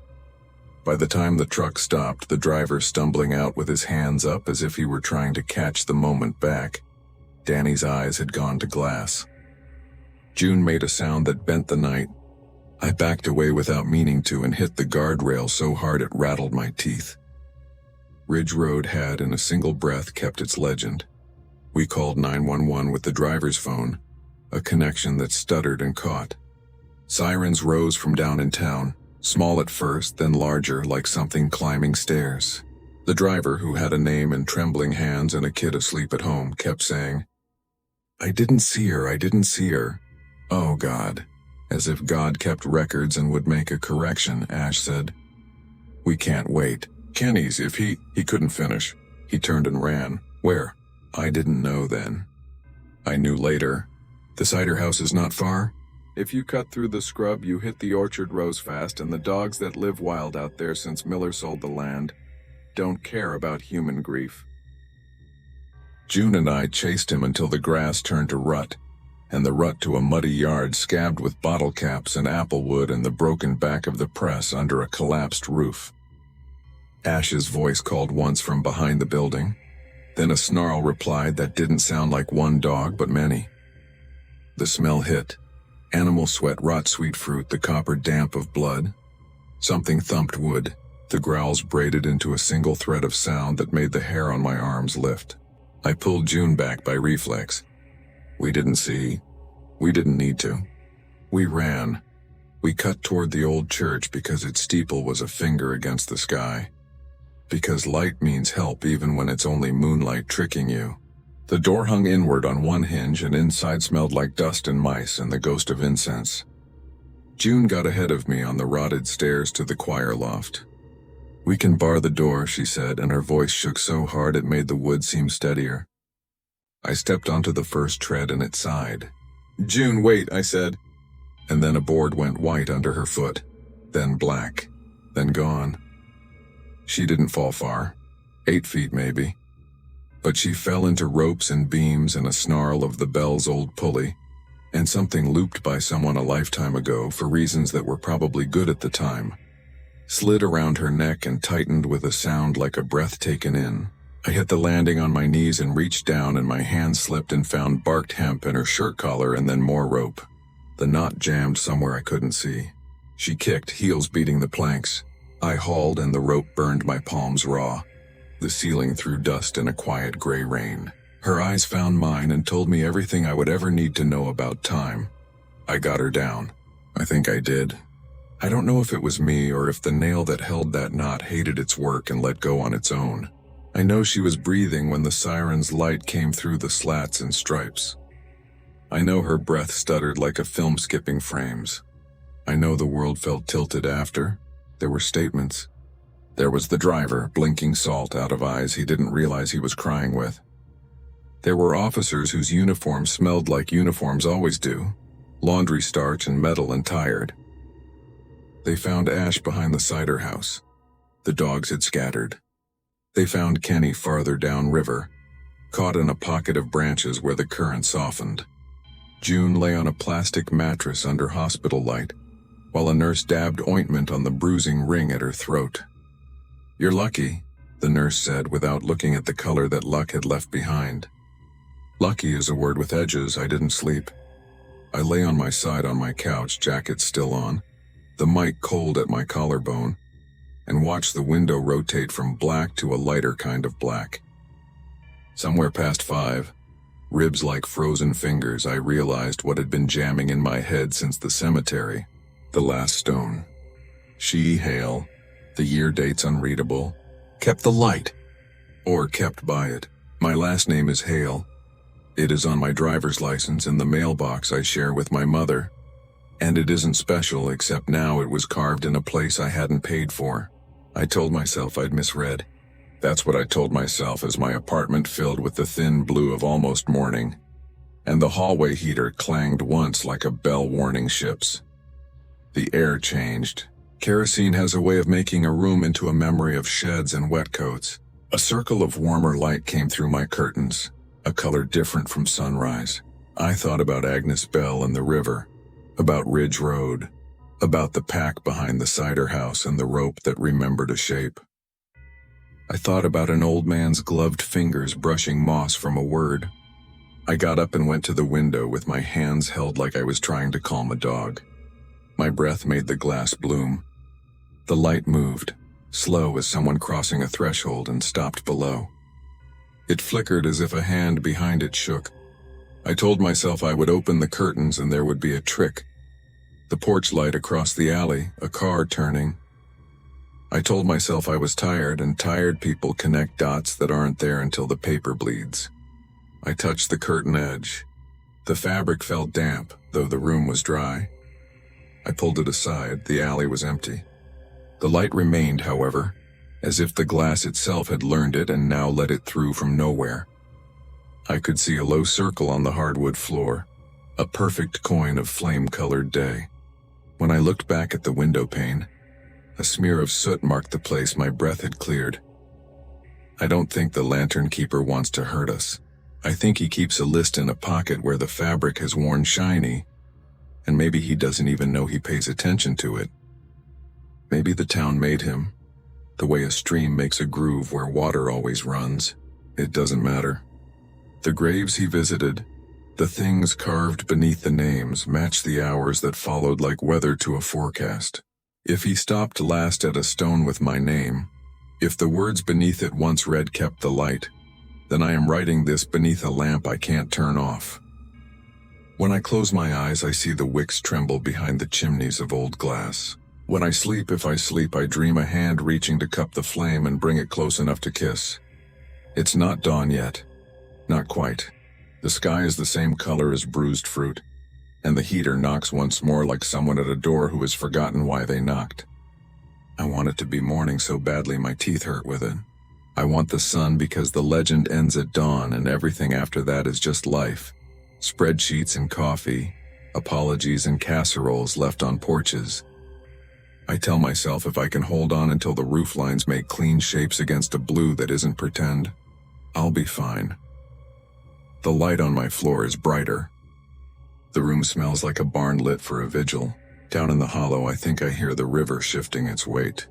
By the time the truck stopped, the driver stumbling out with his hands up as if he were trying to catch the moment back. Danny's eyes had gone to glass. June made a sound that bent the night. I backed away without meaning to and hit the guardrail so hard it rattled my teeth. Ridge Road had, in a single breath, kept its legend. We called 911 with the driver's phone, a connection that stuttered and caught. Sirens rose from down in town, small at first, then larger, like something climbing stairs. The driver, who had a name and trembling hands and a kid asleep at home, kept saying, "I didn't see her, I didn't see her." "Oh, God." As if God kept records and would make a correction, Ash said. "We can't wait. Kenny's, if he couldn't finish." He turned and ran. "Where?" I didn't know then. I knew later. "The cider house is not far. If you cut through the scrub, you hit the orchard rows fast, and the dogs that live wild out there since Miller sold the land don't care about human grief." June and I chased him until the grass turned to rut, and the rut to a muddy yard scabbed with bottle caps and apple wood and the broken back of the press under a collapsed roof. Ash's voice called once from behind the building. Then a snarl replied that didn't sound like one dog but many. The smell hit. Animal sweat, rot sweet fruit, the copper damp of blood. Something thumped wood. The growls braided into a single thread of sound that made the hair on my arms lift. I pulled June back by reflex. We didn't see. We didn't need to. We ran. We cut toward the old church because its steeple was a finger against the sky. Because light means help even when it's only moonlight tricking you. The door hung inward on one hinge and inside smelled like dust and mice and the ghost of incense. June got ahead of me on the rotted stairs to the choir loft. "We can bar the door," she said, and her voice shook so hard it made the wood seem steadier. I stepped onto the first tread and it sighed. "June, wait," I said. And then a board went white under her foot, then black, then gone. She didn't fall far, 8 feet maybe. But she fell into ropes and beams and a snarl of the bell's old pulley, and something looped by someone a lifetime ago for reasons that were probably good at the time. Slid around her neck and tightened with a sound like a breath taken in. I hit the landing on my knees and reached down, and my hand slipped and found barked hemp in her shirt collar and then more rope. The knot jammed somewhere I couldn't see. She kicked, heels beating the planks. I hauled and the rope burned my palms raw. The ceiling threw dust in a quiet gray rain. Her eyes found mine and told me everything I would ever need to know about time. I got her down. I think I did. I don't know if it was me or if the nail that held that knot hated its work and let go on its own. I know she was breathing when the siren's light came through the slats and stripes. I know her breath stuttered like a film skipping frames. I know the world felt tilted after. There were statements. There was the driver, blinking salt out of eyes he didn't realize he was crying with. There were officers whose uniforms smelled like uniforms always do, laundry starch and metal and tired. They found Ash behind the cider house. The dogs had scattered. They found Kenny farther downriver, caught in a pocket of branches where the current softened. June lay on a plastic mattress under hospital light, while a nurse dabbed ointment on the bruising ring at her throat. "You're lucky," the nurse said without looking at the color that luck had left behind. Lucky is a word with edges. I didn't sleep. I lay on my side on my couch, jacket still on, the mic cold at my collarbone, and watched the window rotate from black to a lighter kind of black. Somewhere past 5, ribs like frozen fingers, I realized what had been jamming in my head since the cemetery. The last stone. She, Hale, the year date's unreadable, kept the light, or kept by it. My last name is Hale. It is on my driver's license in the mailbox I share with my mother. And it isn't special, except now it was carved in a place I hadn't paid for. I told myself I'd misread. That's what I told myself as my apartment filled with the thin blue of almost morning, and the hallway heater clanged once like a bell warning ships. The air changed. Kerosene has a way of making a room into a memory of sheds and wet coats. A circle of warmer light came through my curtains, a color different from sunrise. I thought about Agnes Bell and the river, about Ridge Road, about the pack behind the cider house and the rope that remembered a shape. I thought about an old man's gloved fingers brushing moss from a word. I got up and went to the window with my hands held like I was trying to calm a dog. My breath made the glass bloom. The light moved, slow as someone crossing a threshold, and stopped below. It flickered as if a hand behind it shook. I told myself I would open the curtains and there would be a trick. The porch light across the alley, a car turning. I told myself I was tired, and tired people connect dots that aren't there until the paper bleeds. I touched the curtain edge. The fabric felt damp, though the room was dry. I pulled it aside. The alley was empty. The light remained, however, as if the glass itself had learned it and now let it through from nowhere. I could see a low circle on the hardwood floor, a perfect coin of flame-colored day. When I looked back at the window pane, a smear of soot marked the place my breath had cleared. I don't think the lantern keeper wants to hurt us. I think he keeps a list in a pocket where the fabric has worn shiny, and maybe he doesn't even know he pays attention to it. Maybe the town made him, the way a stream makes a groove where water always runs. It doesn't matter. The graves he visited, the things carved beneath the names, matched the hours that followed like weather to a forecast. If he stopped last at a stone with my name, if the words beneath it once read kept the light, then I am writing this beneath a lamp I can't turn off. When I close my eyes, I see the wicks tremble behind the chimneys of old glass. When I sleep, if I sleep, I dream a hand reaching to cup the flame and bring it close enough to kiss. It's not dawn yet. Not quite. The sky is the same color as bruised fruit, and the heater knocks once more like someone at a door who has forgotten why they knocked. I want it to be morning so badly my teeth hurt with it. I want the sun because the legend ends at dawn and everything after that is just life. Spreadsheets and coffee, apologies and casseroles left on porches. I tell myself if I can hold on until the roof lines make clean shapes against a blue that isn't pretend, I'll be fine. The light on my floor is brighter. The room smells like a barn lit for a vigil. Down in the hollow, I think I hear the river shifting its weight.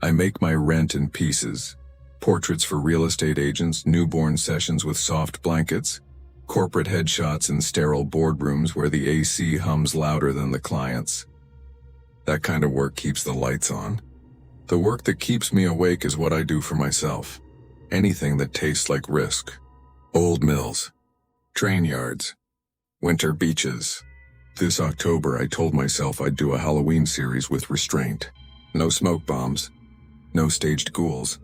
I make my rent in pieces. Portraits for real estate agents, newborn sessions with soft blankets, corporate headshots in sterile boardrooms where the AC hums louder than the clients. That kind of work keeps the lights on. The work that keeps me awake is what I do for myself. Anything that tastes like risk. Old mills. Train yards. Winter beaches. This October I told myself I'd do a Halloween series with restraint. No smoke bombs. No staged ghouls.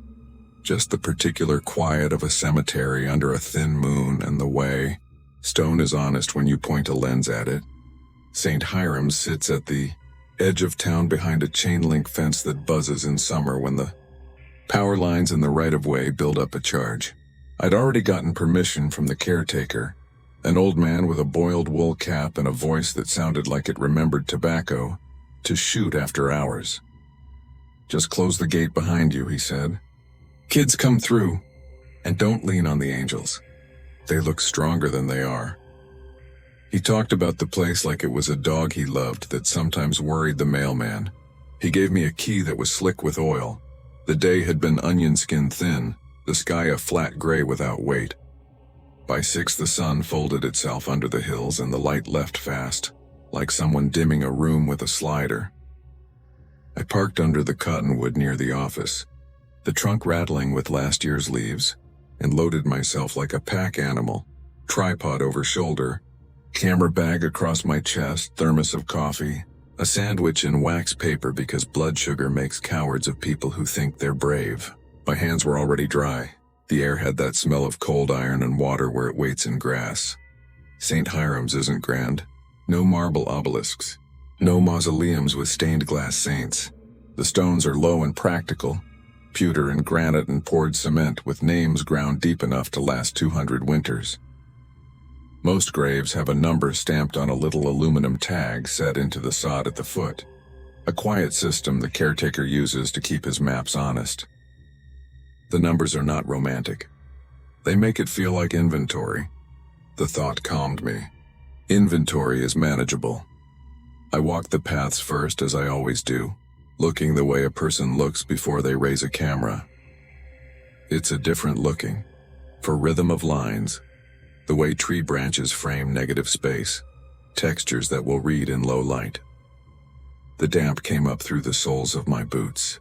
Just the particular quiet of a cemetery under a thin moon and the way stone is honest when you point a lens at it. St. Hiram's sits at the edge of town behind a chain-link fence that buzzes in summer when the power lines in the right-of-way build up a charge. I'd already gotten permission from the caretaker, an old man with a boiled wool cap and a voice that sounded like it remembered tobacco, to shoot after hours. "Just close the gate behind you," he said. "Kids come through, and don't lean on the angels. They look stronger than they are." He talked about the place like it was a dog he loved that sometimes worried the mailman. He gave me a key that was slick with oil. The day had been onion skin thin, the sky a flat gray without weight. By 6 the sun folded itself under the hills and the light left fast, like someone dimming a room with a slider. I parked under the cottonwood near the office, the trunk rattling with last year's leaves, and loaded myself like a pack animal, tripod over shoulder, camera bag across my chest, thermos of coffee, a sandwich in wax paper because blood sugar makes cowards of people who think they're brave. My hands were already dry. The air had that smell of cold iron and water where it waits in grass. St. Hiram's isn't grand. No marble obelisks. No mausoleums with stained glass saints. The stones are low and practical, pewter and granite and poured cement with names ground deep enough to last 200 winters. Most graves have a number stamped on a little aluminum tag set into the sod at the foot, a quiet system the caretaker uses to keep his maps honest. The numbers are not romantic. They make it feel like inventory. The thought calmed me. Inventory is manageable. I walk the paths first, as I always do, looking the way a person looks before they raise a camera. It's a different looking, for rhythm of lines, the way tree branches frame negative space, textures that will read in low light. The damp came up through the soles of my boots.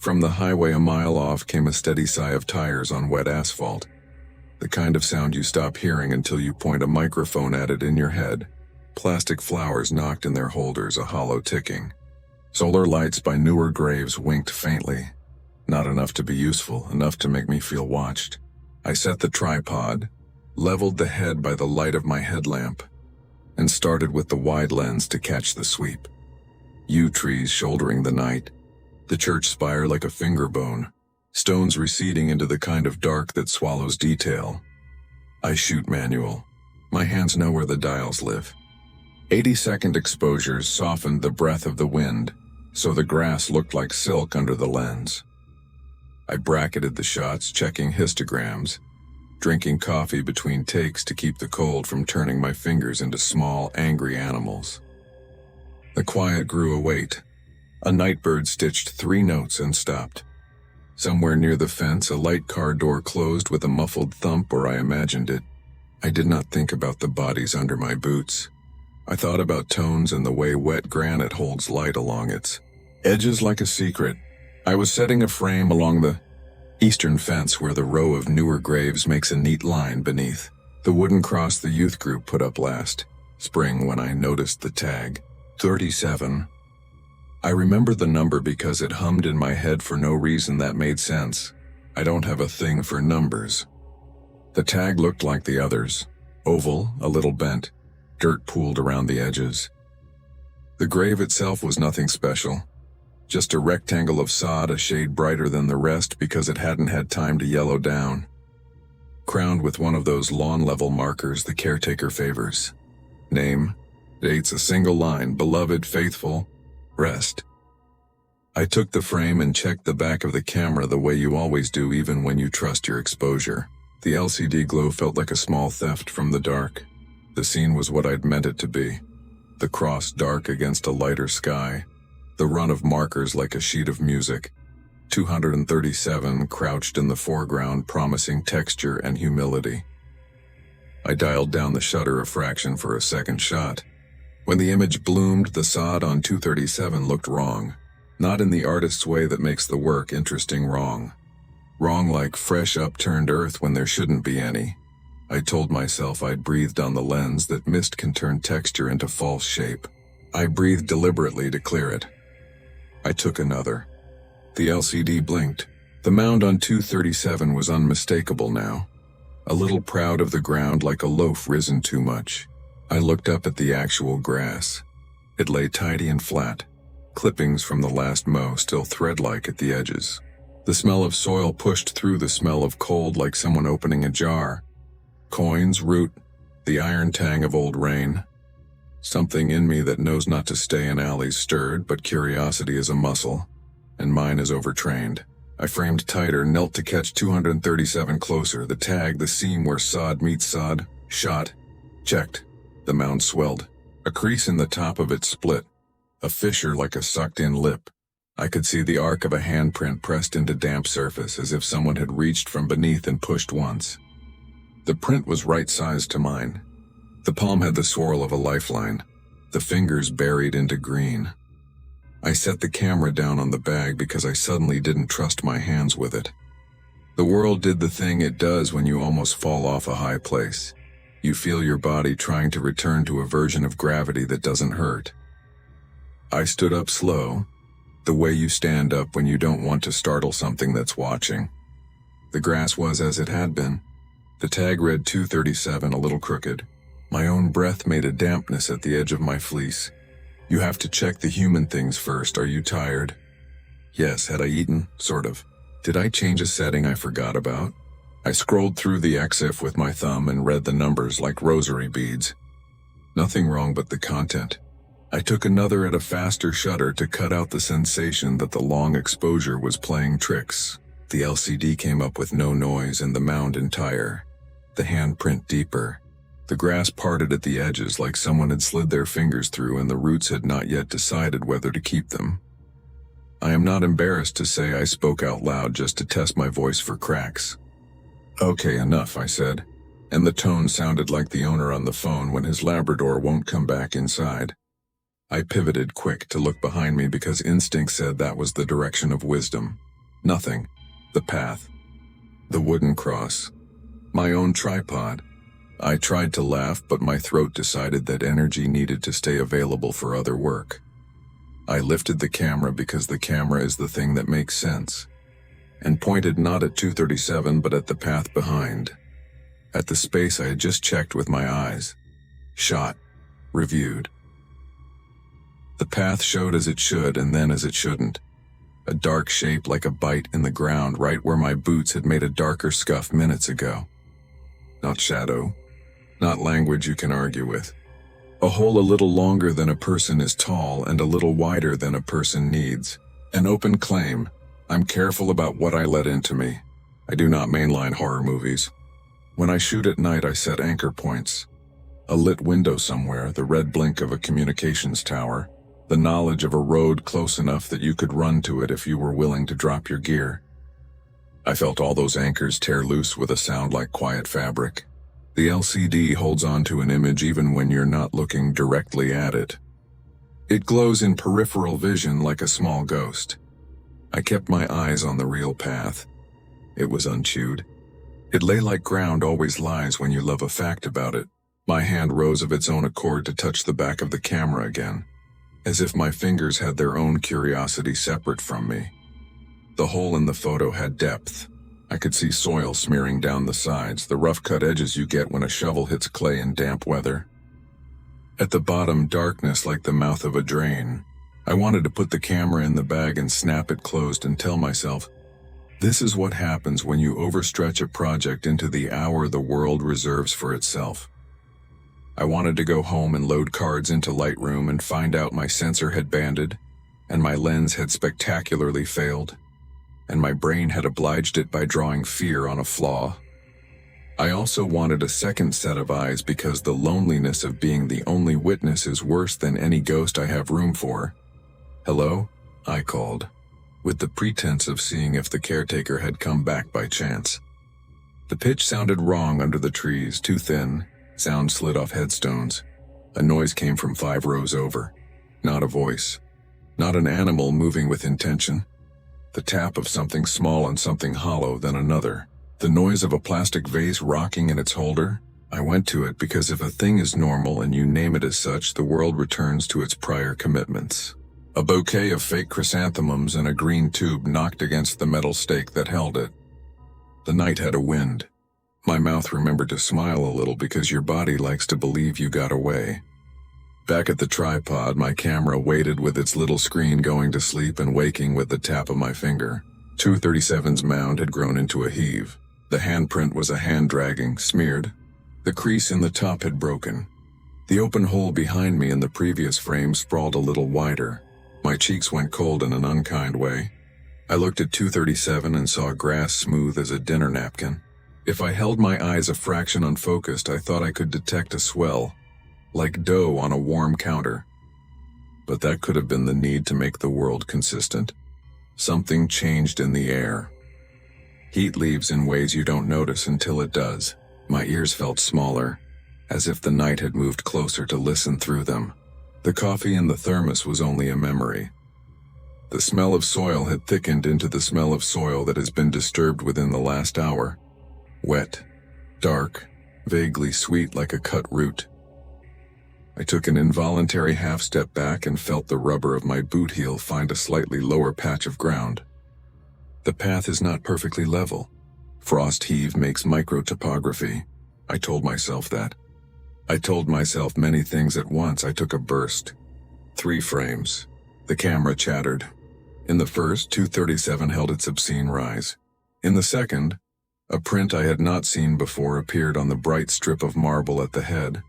From the highway a mile off came a steady sigh of tires on wet asphalt, the kind of sound you stop hearing until you point a microphone at it in your head. Plastic flowers knocked in their holders, a hollow ticking. Solar lights by newer graves winked faintly. Not enough to be useful, enough to make me feel watched. I set the tripod, leveled the head by the light of my headlamp, and started with the wide lens to catch the sweep. Yew trees shouldering the night, the church spire like a finger bone, stones receding into the kind of dark that swallows detail. I shoot manual. My hands know where the dials live. 80-second exposures softened the breath of the wind, so the grass looked like silk under the lens. I bracketed the shots, checking histograms, drinking coffee between takes to keep the cold from turning my fingers into small, angry animals. The quiet grew a weight. A nightbird stitched 3 notes and stopped. Somewhere near the fence, a light car door closed with a muffled thump, or I imagined it. I did not think about the bodies under my boots. I thought about tones and the way wet granite holds light along its edges like a secret. I was setting a frame along the eastern fence where the row of newer graves makes a neat line beneath. The wooden cross the youth group put up last spring when I noticed the tag, 37. I remember the number because it hummed in my head for no reason that made sense. I don't have a thing for numbers. The tag looked like the others, oval, a little bent, dirt pooled around the edges. The grave itself was nothing special, just a rectangle of sod a shade brighter than the rest because it hadn't had time to yellow down, crowned with one of those lawn-level markers the caretaker favors. Name, dates, a single line, beloved, faithful, rest. I took the frame and checked the back of the camera the way you always do even when you trust your exposure. The LCD glow felt like a small theft from the dark. The scene was what I'd meant it to be. The cross dark against a lighter sky. The run of markers like a sheet of music. 237 crouched in the foreground, promising texture and humility. I dialed down the shutter a fraction for a second shot. When the image bloomed, the sod on 237 looked wrong. Not in the artist's way that makes the work interesting wrong. Wrong like fresh upturned earth when there shouldn't be any. I told myself I'd breathed on the lens that mist can turn texture into false shape. I breathed deliberately to clear it. I took another. The LCD blinked. The mound on 237 was unmistakable now. A little proud of the ground, like a loaf risen too much. I looked up at the actual grass. It lay tidy and flat. Clippings from the last mow still thread-like at the edges. The smell of soil pushed through the smell of cold like someone opening a jar. Coins, root, the iron tang of old rain. Something in me that knows not to stay in alleys stirred, but curiosity is a muscle, and mine is overtrained. I framed tighter, knelt to catch 237 closer, the tag, the seam where sod meets sod. Shot. Checked. The mound swelled. A crease in the top of it split. A fissure like a sucked-in lip. I could see the arc of a handprint pressed into damp surface, as if someone had reached from beneath and pushed once. The print was right-sized to mine. The palm had the swirl of a lifeline, the fingers buried into green. I set the camera down on the bag because I suddenly didn't trust my hands with it. The world did the thing it does when you almost fall off a high place. You feel your body trying to return to a version of gravity that doesn't hurt. I stood up slow, the way you stand up when you don't want to startle something that's watching. The grass was as it had been. The tag read 237, a little crooked. My own breath made a dampness at the edge of my fleece. You have to check the human things first. Are you tired? Yes. Had I eaten? Sort of. Did I change a setting I forgot about? I scrolled through the EXIF with my thumb and read the numbers like rosary beads. Nothing wrong but the content. I took another at a faster shutter to cut out the sensation that the long exposure was playing tricks. The LCD came up with no noise and the mound entire. The handprint deeper. The grass parted at the edges like someone had slid their fingers through and the roots had not yet decided whether to keep them. I am not embarrassed to say I spoke out loud just to test my voice for cracks. Okay, enough, I said, and the tone sounded like the owner on the phone when his Labrador won't come back inside. I pivoted quick to look behind me because instinct said that was the direction of wisdom. Nothing. The path. The wooden cross. My own tripod. I tried to laugh, but my throat decided that energy needed to stay available for other work. I lifted the camera because the camera is the thing that makes sense, and pointed not at 237 but at the path behind. At the space I had just checked with my eyes. Shot. Reviewed. The path showed as it should and then as it shouldn't. A dark shape like a bite in the ground right where my boots had made a darker scuff minutes ago. Not shadow. Not language you can argue with. A hole a little longer than a person is tall and a little wider than a person needs. An open claim. I'm careful about what I let into me. I do not mainline horror movies. When I shoot at night, I set anchor points. A lit window somewhere, the red blink of a communications tower, the knowledge of a road close enough that you could run to it if you were willing to drop your gear. I felt all those anchors tear loose with a sound like quiet fabric. The LCD holds on to an image even when you're not looking directly at it. It glows in peripheral vision like a small ghost. I kept my eyes on the real path. It was unchewed. It lay like ground always lies when you love a fact about it. My hand rose of its own accord to touch the back of the camera again, as if my fingers had their own curiosity separate from me. The hole in the photo had depth. I could see soil smearing down the sides, the rough-cut edges you get when a shovel hits clay in damp weather. At the bottom, darkness like the mouth of a drain. I wanted to put the camera in the bag and snap it closed and tell myself, this is what happens when you overstretch a project into the hour the world reserves for itself. I wanted to go home and load cards into Lightroom and find out my sensor had banded, and my lens had spectacularly failed, and my brain had obliged it by drawing fear on a flaw. I also wanted a second set of eyes because the loneliness of being the only witness is worse than any ghost I have room for. Hello? I called. with the pretense of seeing if the caretaker had come back by chance. The pitch sounded wrong under the trees, too thin. Sound slid off headstones. A noise came from 5 rows over. Not a voice. Not an animal moving with intention. The tap of something small and something hollow, then another. The noise of a plastic vase rocking in its holder. I went to it because if a thing is normal and you name it as such, the world returns to its prior commitments. A bouquet of fake chrysanthemums and a green tube knocked against the metal stake that held it. The night had a wind. My mouth remembered to smile a little because your body likes to believe you got away. Back at the tripod, my camera waited with its little screen going to sleep and waking with the tap of my finger. 237's mound had grown into a heave. The handprint was a hand dragging, smeared. The crease in the top had broken. The open hole behind me in the previous frame sprawled a little wider. My cheeks went cold in an unkind way. I looked at 237 and saw grass smooth as a dinner napkin. If I held my eyes a fraction unfocused, I thought I could detect a swell, like dough on a warm counter. But that could have been the need to make the world consistent. Something changed in the air. Heat leaves in ways you don't notice until it does. My ears felt smaller, as if the night had moved closer to listen through them. The coffee in the thermos was only a memory. The smell of soil had thickened into the smell of soil that has been disturbed within the last hour. Wet, dark, vaguely sweet like a cut root. I took an involuntary half-step back and felt the rubber of my boot heel find a slightly lower patch of ground. The path is not perfectly level. Frost heave makes micro-topography. I told myself that. I told myself many things at once. I took a burst. 3 frames. The camera chattered. In the first, 237 held its obscene rise. In the second, a print I had not seen before appeared on the bright strip of marble at the head.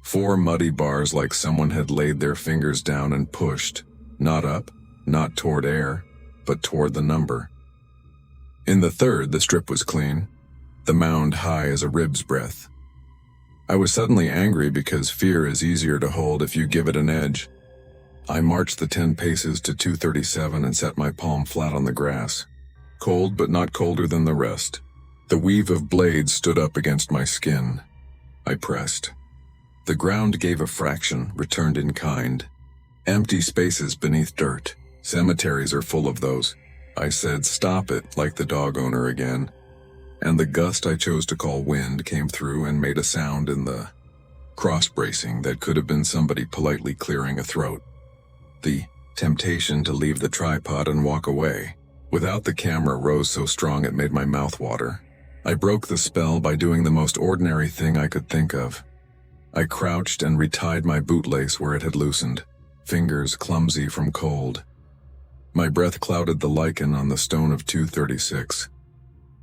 4 muddy bars like someone had laid their fingers down and pushed, not up, not toward air, but toward the number. In the third, the strip was clean, the mound high as a rib's breadth. I was suddenly angry because fear is easier to hold if you give it an edge. I marched the 10 paces to 237 and set my palm flat on the grass. Cold but not colder than the rest. The weave of blades stood up against my skin. I pressed. The ground gave a fraction, returned in kind. Empty spaces beneath dirt. Cemeteries are full of those. I said, "Stop it," like the dog owner again. And the gust I chose to call wind came through and made a sound in the cross-bracing that could have been somebody politely clearing a throat. The temptation to leave the tripod and walk away without the camera rose so strong it made my mouth water. I broke the spell by doing the most ordinary thing I could think of. I crouched and retied my bootlace where it had loosened, fingers clumsy from cold. My breath clouded the lichen on the stone of 236.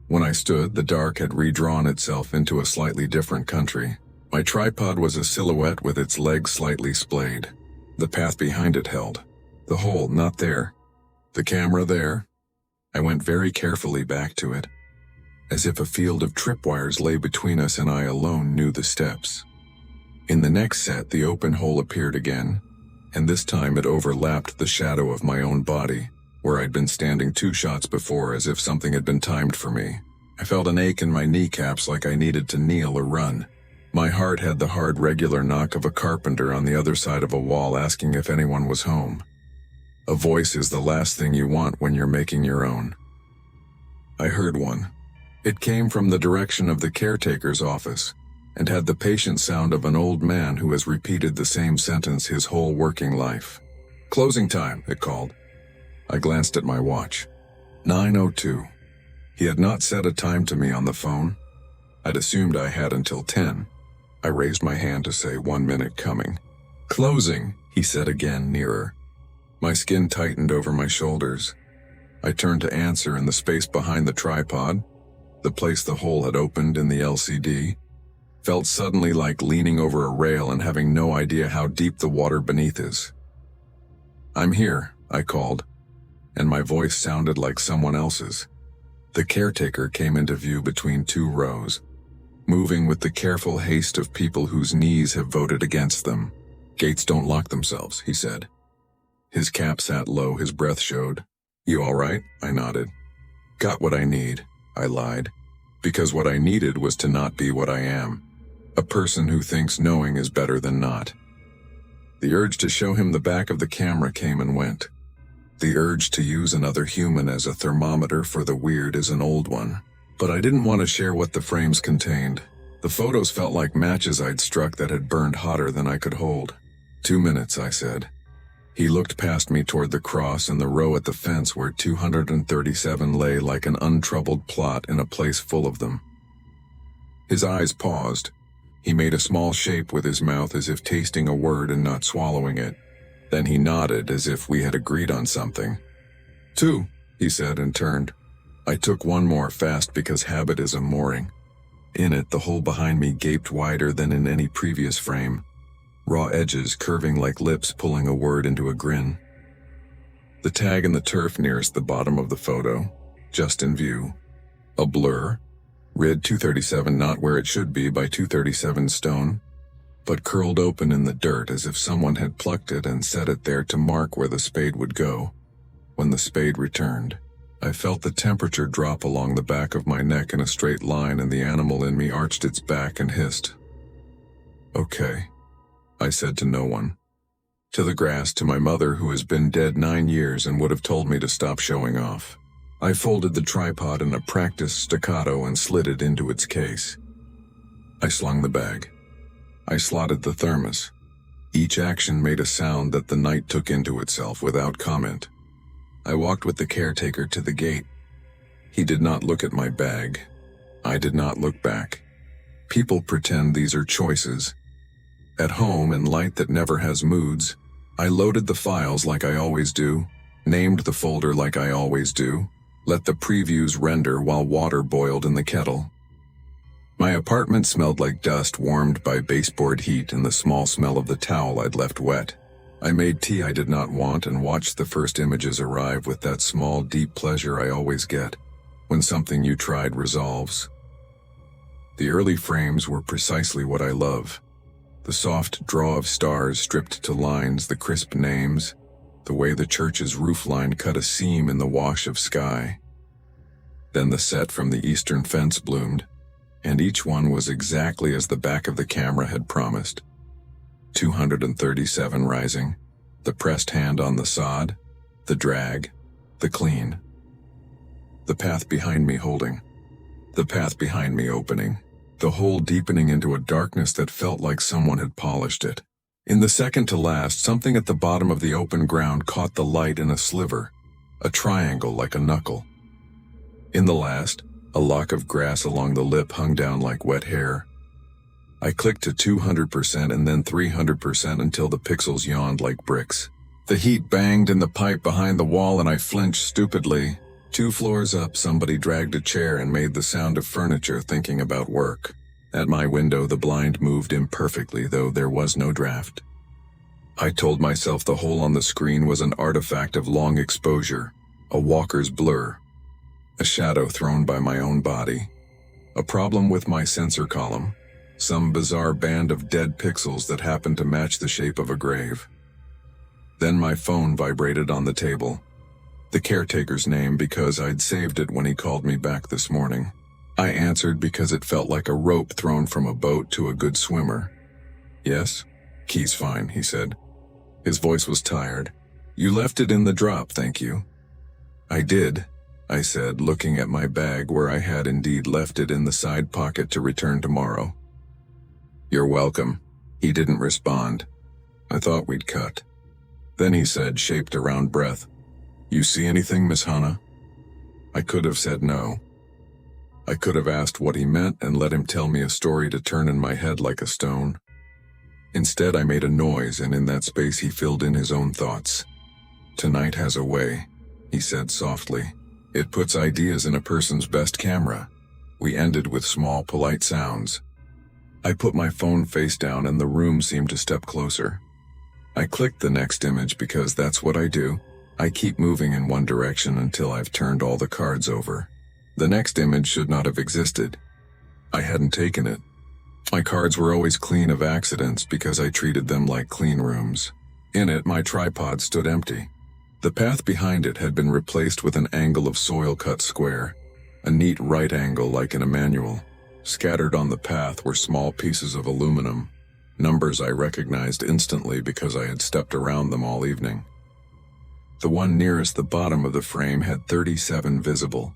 When I stood, the dark had redrawn itself into a slightly different country. My tripod was a silhouette with its legs slightly splayed. The path behind it held. The hole not there. The camera there. I went very carefully back to it, as if a field of tripwires lay between us and I alone knew the steps. In the next set, the open hole appeared again, and this time it overlapped the shadow of my own body, where I'd been standing 2 shots before as if something had been timed for me. I felt an ache in my kneecaps like I needed to kneel or run. My heart had the hard, regular knock of a carpenter on the other side of a wall asking if anyone was home. A voice is the last thing you want when you're making your own. I heard one. It came from the direction of the caretaker's office, and had the patient sound of an old man who has repeated the same sentence his whole working life. "Closing time," it called. I glanced at my watch. 9:02. He had not set a time to me on the phone. I'd assumed I had until 10. I raised my hand to say 1 minute coming. "Closing," he said again, nearer. My skin tightened over my shoulders. I turned to answer in the space behind the tripod. The place the hole had opened in the LCD felt suddenly like leaning over a rail and having no idea how deep the water beneath is. "I'm here," I called, and my voice sounded like someone else's. The caretaker came into view between 2 rows, moving with the careful haste of people whose knees have voted against them. "Gates don't lock themselves," he said. His cap sat low, his breath showed. You all right? I nodded. Got what I need, I lied. Because what I needed was to not be what I am. A person who thinks knowing is better than not. The urge to show him the back of the camera came and went. The urge to use another human as a thermometer for the weird is an old one. But I didn't want to share what the frames contained. The photos felt like matches I'd struck that had burned hotter than I could hold. 2 minutes, I said. He looked past me toward the cross and the row at the fence where 237 lay like an untroubled plot in a place full of them. His eyes paused. He made a small shape with his mouth as if tasting a word and not swallowing it. Then he nodded as if we had agreed on something. 2, he said and turned. I took one more fast because habit is a mooring. In it, the hole behind me gaped wider than in any previous frame. Raw edges curving like lips pulling a word into a grin. The tag in the turf nearest the bottom of the photo, just in view. A blur. Read 237 not where it should be by 237 stone, but curled open in the dirt as if someone had plucked it and set it there to mark where the spade would go. When the spade returned, I felt the temperature drop along the back of my neck in a straight line and the animal in me arched its back and hissed. Okay, I said to no one. To the grass, to my mother who has been dead 9 years and would have told me to stop showing off. I folded the tripod in a practiced staccato and slid it into its case. I slung the bag. I slotted the thermos. Each action made a sound that the night took into itself without comment. I walked with the caretaker to the gate. He did not look at my bag. I did not look back. People pretend these are choices. At home, in light that never has moods, I loaded the files like I always do, named the folder like I always do, let the previews render while water boiled in the kettle. My apartment smelled like dust warmed by baseboard heat and the small smell of the towel I'd left wet. I made tea I did not want and watched the first images arrive with that small, deep pleasure I always get when something you tried resolves. The early frames were precisely what I love. The soft draw of stars stripped to lines, the crisp names, the way the church's roofline cut a seam in the wash of sky. Then the set from the eastern fence bloomed, and each one was exactly as the back of the camera had promised. 237 rising, the pressed hand on the sod, the drag, the clean. The path behind me holding, the path behind me opening, the hole deepening into a darkness that felt like someone had polished it. In the second to last, something at the bottom of the open ground caught the light in a sliver, a triangle like a knuckle. In the last, a lock of grass along the lip hung down like wet hair. I clicked to 200% and then 300% until the pixels yawned like bricks. The heat banged in the pipe behind the wall and I flinched stupidly. 2 floors up, somebody dragged a chair and made the sound of furniture thinking about work. At my window, the blind moved imperfectly, though there was no draft. I told myself the hole on the screen was an artifact of long exposure, a walker's blur, a shadow thrown by my own body, a problem with my sensor column, some bizarre band of dead pixels that happened to match the shape of a grave. Then my phone vibrated on the table. The caretaker's name because I'd saved it when he called me back this morning. I answered because it felt like a rope thrown from a boat to a good swimmer. Yes? Key's fine, he said. His voice was tired. You left it in the drop, thank you. I did, I said, looking at my bag where I had indeed left it in the side pocket to return tomorrow. You're welcome. He didn't respond. I thought we'd cut. Then he said, shaped around breath, You see anything, Miss Hannah? I could have said no. I could have asked what he meant and let him tell me a story to turn in my head like a stone. Instead, I made a noise, and in that space he filled in his own thoughts. Tonight has a way, he said softly. It puts ideas in a person's best camera. We ended with small, polite sounds. I put my phone face down and the room seemed to step closer. I clicked the next image because that's what I do. I keep moving in one direction until I've turned all the cards over. The next image should not have existed. I hadn't taken it. My cards were always clean of accidents because I treated them like clean rooms. In it, my tripod stood empty. The path behind it had been replaced with an angle of soil cut square, a neat right angle like in a manual. Scattered on the path were small pieces of aluminum, numbers I recognized instantly because I had stepped around them all evening. The one nearest the bottom of the frame had 37 visible,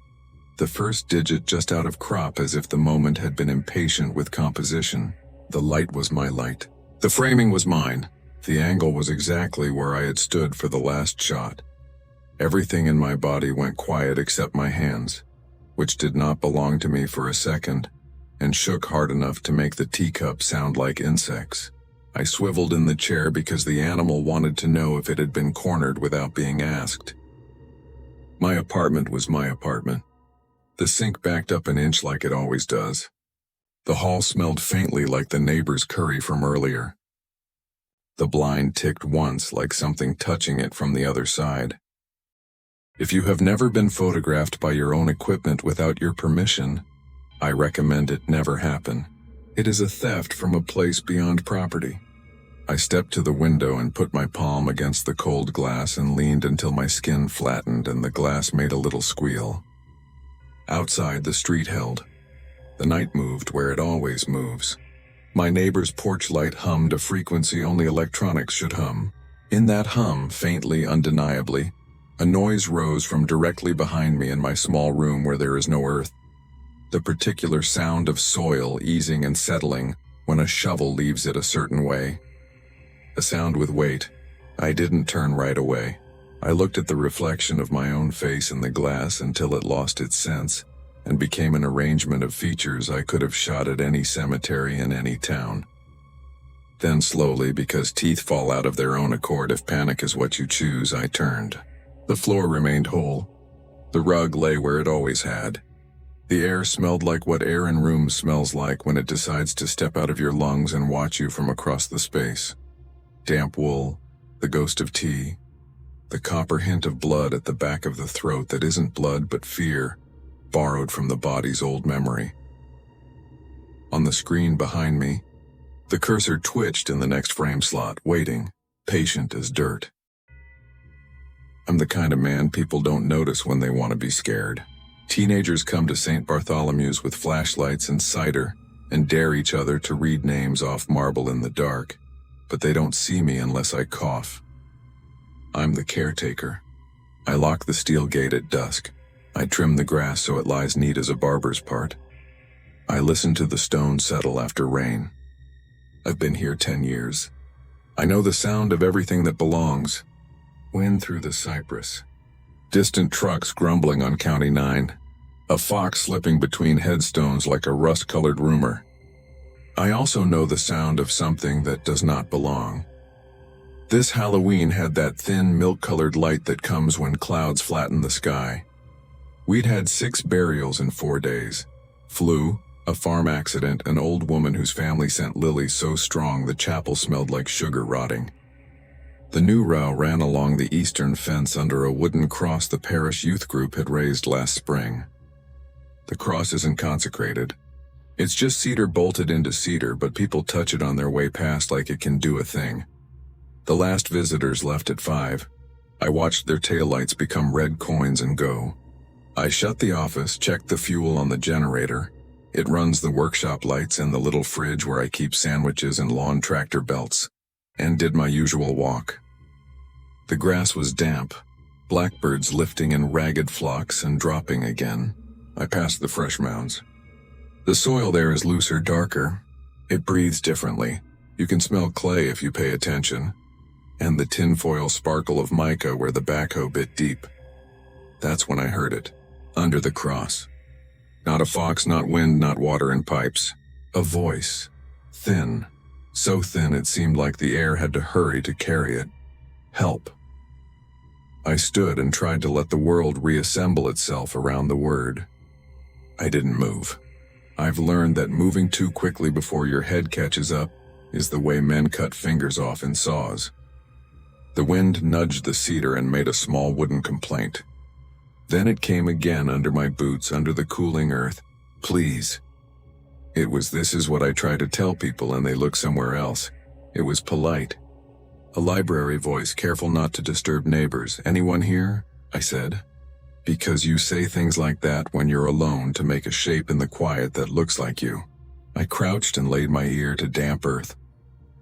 the first digit just out of crop as if the moment had been impatient with composition. The light was my light. The framing was mine. The angle was exactly where I had stood for the last shot. Everything in my body went quiet except my hands, which did not belong to me for a second, and shook hard enough to make the teacup sound like insects. I swiveled in the chair because the animal wanted to know if it had been cornered without being asked. My apartment was my apartment. The sink backed up an inch like it always does. The hall smelled faintly like the neighbor's curry from earlier. The blind ticked once like something touching it from the other side. If you have never been photographed by your own equipment without your permission, I recommend it never happen. It is a theft from a place beyond property. I stepped to the window and put my palm against the cold glass and leaned until my skin flattened and the glass made a little squeal. Outside, the street held. The night moved where it always moves. My neighbor's porch light hummed a frequency only electronics should hum. In that hum, faintly, undeniably, a noise rose from directly behind me in my small room where there is no earth. The particular sound of soil easing and settling when a shovel leaves it a certain way. A sound with weight. I didn't turn right away. I looked at the reflection of my own face in the glass until it lost its sense and became an arrangement of features I could have shot at any cemetery in any town. Then slowly, because teeth fall out of their own accord if panic is what you choose, I turned. The floor remained whole. The rug lay where it always had. The air smelled like what air in rooms smells like when it decides to step out of your lungs and watch you from across the space. Damp wool, the ghost of tea, the copper hint of blood at the back of the throat that isn't blood but fear, borrowed from the body's old memory. On the screen behind me, the cursor twitched in the next frame slot, waiting, patient as dirt. I'm the kind of man people don't notice when they want to be scared. Teenagers come to St. Bartholomew's with flashlights and cider and dare each other to read names off marble in the dark, but they don't see me unless I cough. I'm the caretaker. I lock the steel gate at dusk. I trim the grass so it lies neat as a barber's part. I listen to the stone settle after rain. I've been here 10 years. I know the sound of everything that belongs. Wind through the cypress. Distant trucks grumbling on County 9. A fox slipping between headstones like a rust-colored rumor. I also know the sound of something that does not belong. This Halloween had that thin, milk-colored light that comes when clouds flatten the sky. We'd had 6 burials in 4 days. Flu, a farm accident, an old woman whose family sent lilies so strong the chapel smelled like sugar rotting. The new row ran along the eastern fence under a wooden cross the parish youth group had raised last spring. The cross isn't consecrated. It's just cedar bolted into cedar, but people touch it on their way past like it can do a thing. The last visitors left at 5. I watched their taillights become red coins and go. I shut the office, checked the fuel on the generator. It runs the workshop lights and the little fridge where I keep sandwiches and lawn tractor belts, and did my usual walk. The grass was damp, blackbirds lifting in ragged flocks and dropping again. I passed the fresh mounds. The soil there is looser, darker. It breathes differently. You can smell clay if you pay attention, and the tinfoil sparkle of mica where the backhoe bit deep. That's when I heard it, under the cross. Not a fox, not wind, not water in pipes. A voice, thin, so thin it seemed like the air had to hurry to carry it. Help. I stood and tried to let the world reassemble itself around the word. I didn't move. I've learned that moving too quickly before your head catches up is the way men cut fingers off in saws. The wind nudged the cedar and made a small wooden complaint. Then it came again under my boots, under the cooling earth. Please. It was, this is what I try to tell people and they look somewhere else. It was polite. A library voice, careful not to disturb neighbors. Anyone here? I said. Because you say things like that when you're alone to make a shape in the quiet that looks like you. I crouched and laid my ear to damp earth.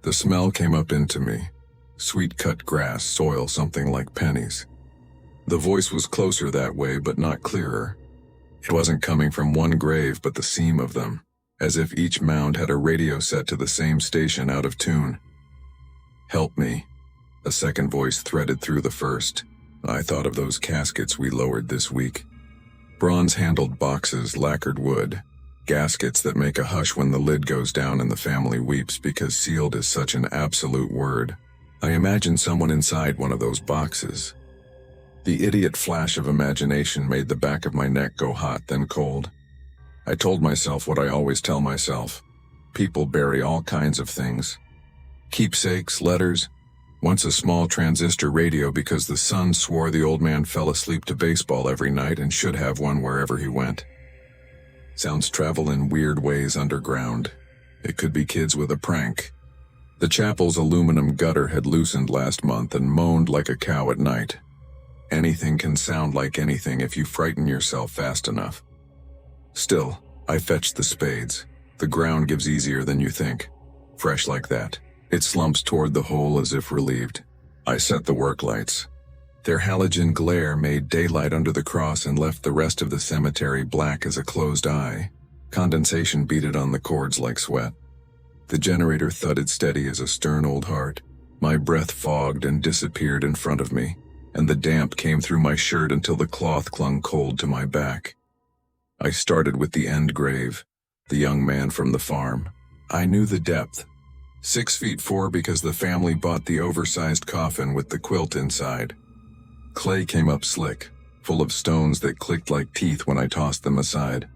The smell came up into me. Sweet cut grass, soil, something like pennies. The voice was closer that way, but not clearer. It wasn't coming from one grave, but the seam of them, as if each mound had a radio set to the same station out of tune. Help me. A second voice threaded through the first. I thought of those caskets we lowered this week. Bronze-handled boxes, lacquered wood. Gaskets that make a hush when the lid goes down and the family weeps because sealed is such an absolute word. I imagined someone inside one of those boxes. The idiot flash of imagination made the back of my neck go hot, then cold. I told myself what I always tell myself. People bury all kinds of things. Keepsakes, letters. Once a small transistor radio because the son swore the old man fell asleep to baseball every night and should have one wherever he went. Sounds travel in weird ways underground. It could be kids with a prank. The chapel's aluminum gutter had loosened last month and moaned like a cow at night. Anything can sound like anything if you frighten yourself fast enough. Still, I fetched the spades. The ground gives easier than you think. Fresh like that. It slumps toward the hole as if relieved. I set the work lights. Their halogen glare made daylight under the cross and left the rest of the cemetery black as a closed eye. Condensation beaded on the cords like sweat. The generator thudded steady as a stern old heart. My breath fogged and disappeared in front of me, and the damp came through my shirt until the cloth clung cold to my back. I started with the end grave, the young man from the farm. I knew the depth. 6'4" because the family bought the oversized coffin with the quilt inside. Clay came up slick, full of stones that clicked like teeth when I tossed them aside.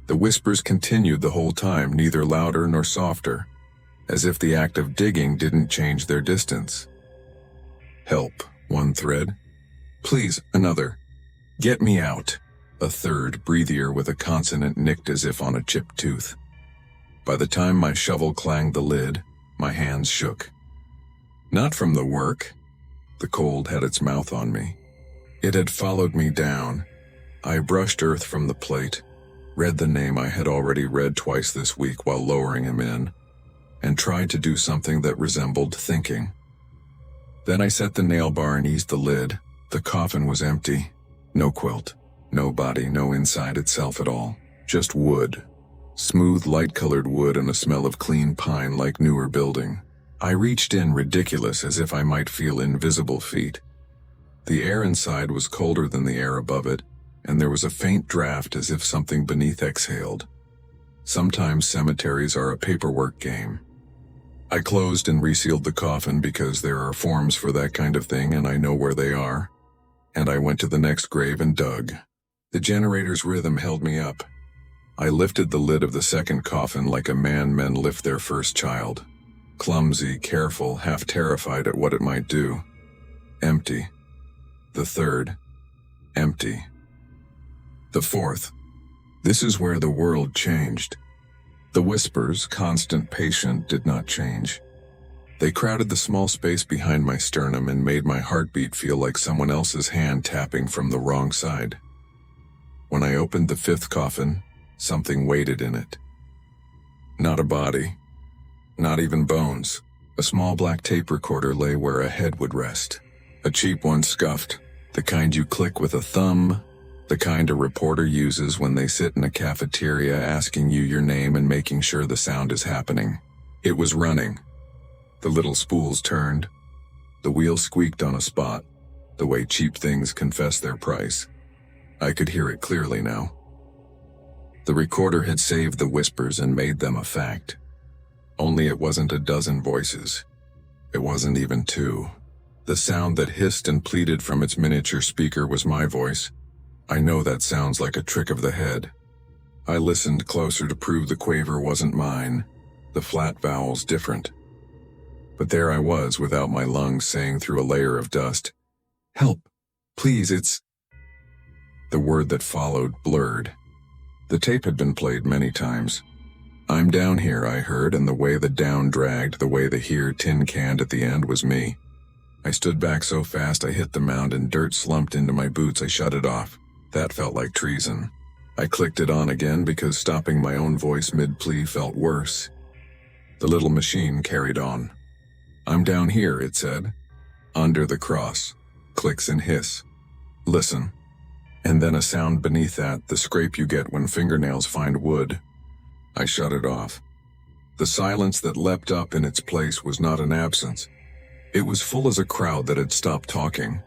The whispers continued the whole time, neither louder nor softer, as if the act of digging didn't change their distance. Help, one thread. Please, another. Get me out. A third, breathier with a consonant nicked as if on a chipped tooth. By the time my shovel clanged the lid, my hands shook. Not from the work. The cold had its mouth on me. It had followed me down. I brushed earth from the plate, read the name I had already read twice this week while lowering him in, and tried to do something that resembled thinking. Then I set the nail bar and eased the lid. The coffin was empty. No quilt, no body, no inside itself at all. Just wood. Smooth, light-colored wood and a smell of clean pine like newer building. I reached in, ridiculous, as if I might feel invisible feet. The air inside was colder than the air above it, and there was a faint draft as if something beneath exhaled. Sometimes cemeteries are a paperwork game. I closed and resealed the coffin because there are forms for that kind of thing and I know where they are. And I went to the next grave and dug. The generator's rhythm held me up. I lifted the lid of the second coffin like a man men lift their first child. Clumsy, careful, half terrified at what it might do. Empty. The third. Empty. The fourth. This is where the world changed. The whispers, constant, patient, did not change. They crowded the small space behind my sternum and made my heartbeat feel like someone else's hand tapping from the wrong side. When I opened the fifth coffin, something waited in it. Not a body. Not even bones. A small black tape recorder lay where a head would rest. A cheap one, scuffed. The kind you click with a thumb. The kind a reporter uses when they sit in a cafeteria asking you your name and making sure the sound is happening. It was running. The little spools turned. The wheel squeaked on a spot, the way cheap things confess their price. I could hear it clearly now. The recorder had saved the whispers and made them a fact. Only it wasn't a dozen voices. It wasn't even two. The sound that hissed and pleaded from its miniature speaker was my voice. I know that sounds like a trick of the head. I listened closer to prove the quaver wasn't mine, the flat vowels different. But there I was without my lungs saying through a layer of dust, "Help, please, it's..." The word that followed blurred. The tape had been played many times. "I'm down here," I heard, and the way the down dragged, the way the here tin canned at the end was me. I stood back so fast I hit the mound and dirt slumped into my boots. I shut it off. That felt like treason. I clicked it on again because stopping my own voice mid-plea felt worse. The little machine carried on. "I'm down here," it said. "Under the cross." Clicks and hiss. Listen. And then a sound beneath that, the scrape you get when fingernails find wood. I shut it off. The silence that leapt up in its place was not an absence. It was full as a crowd that had stopped talking.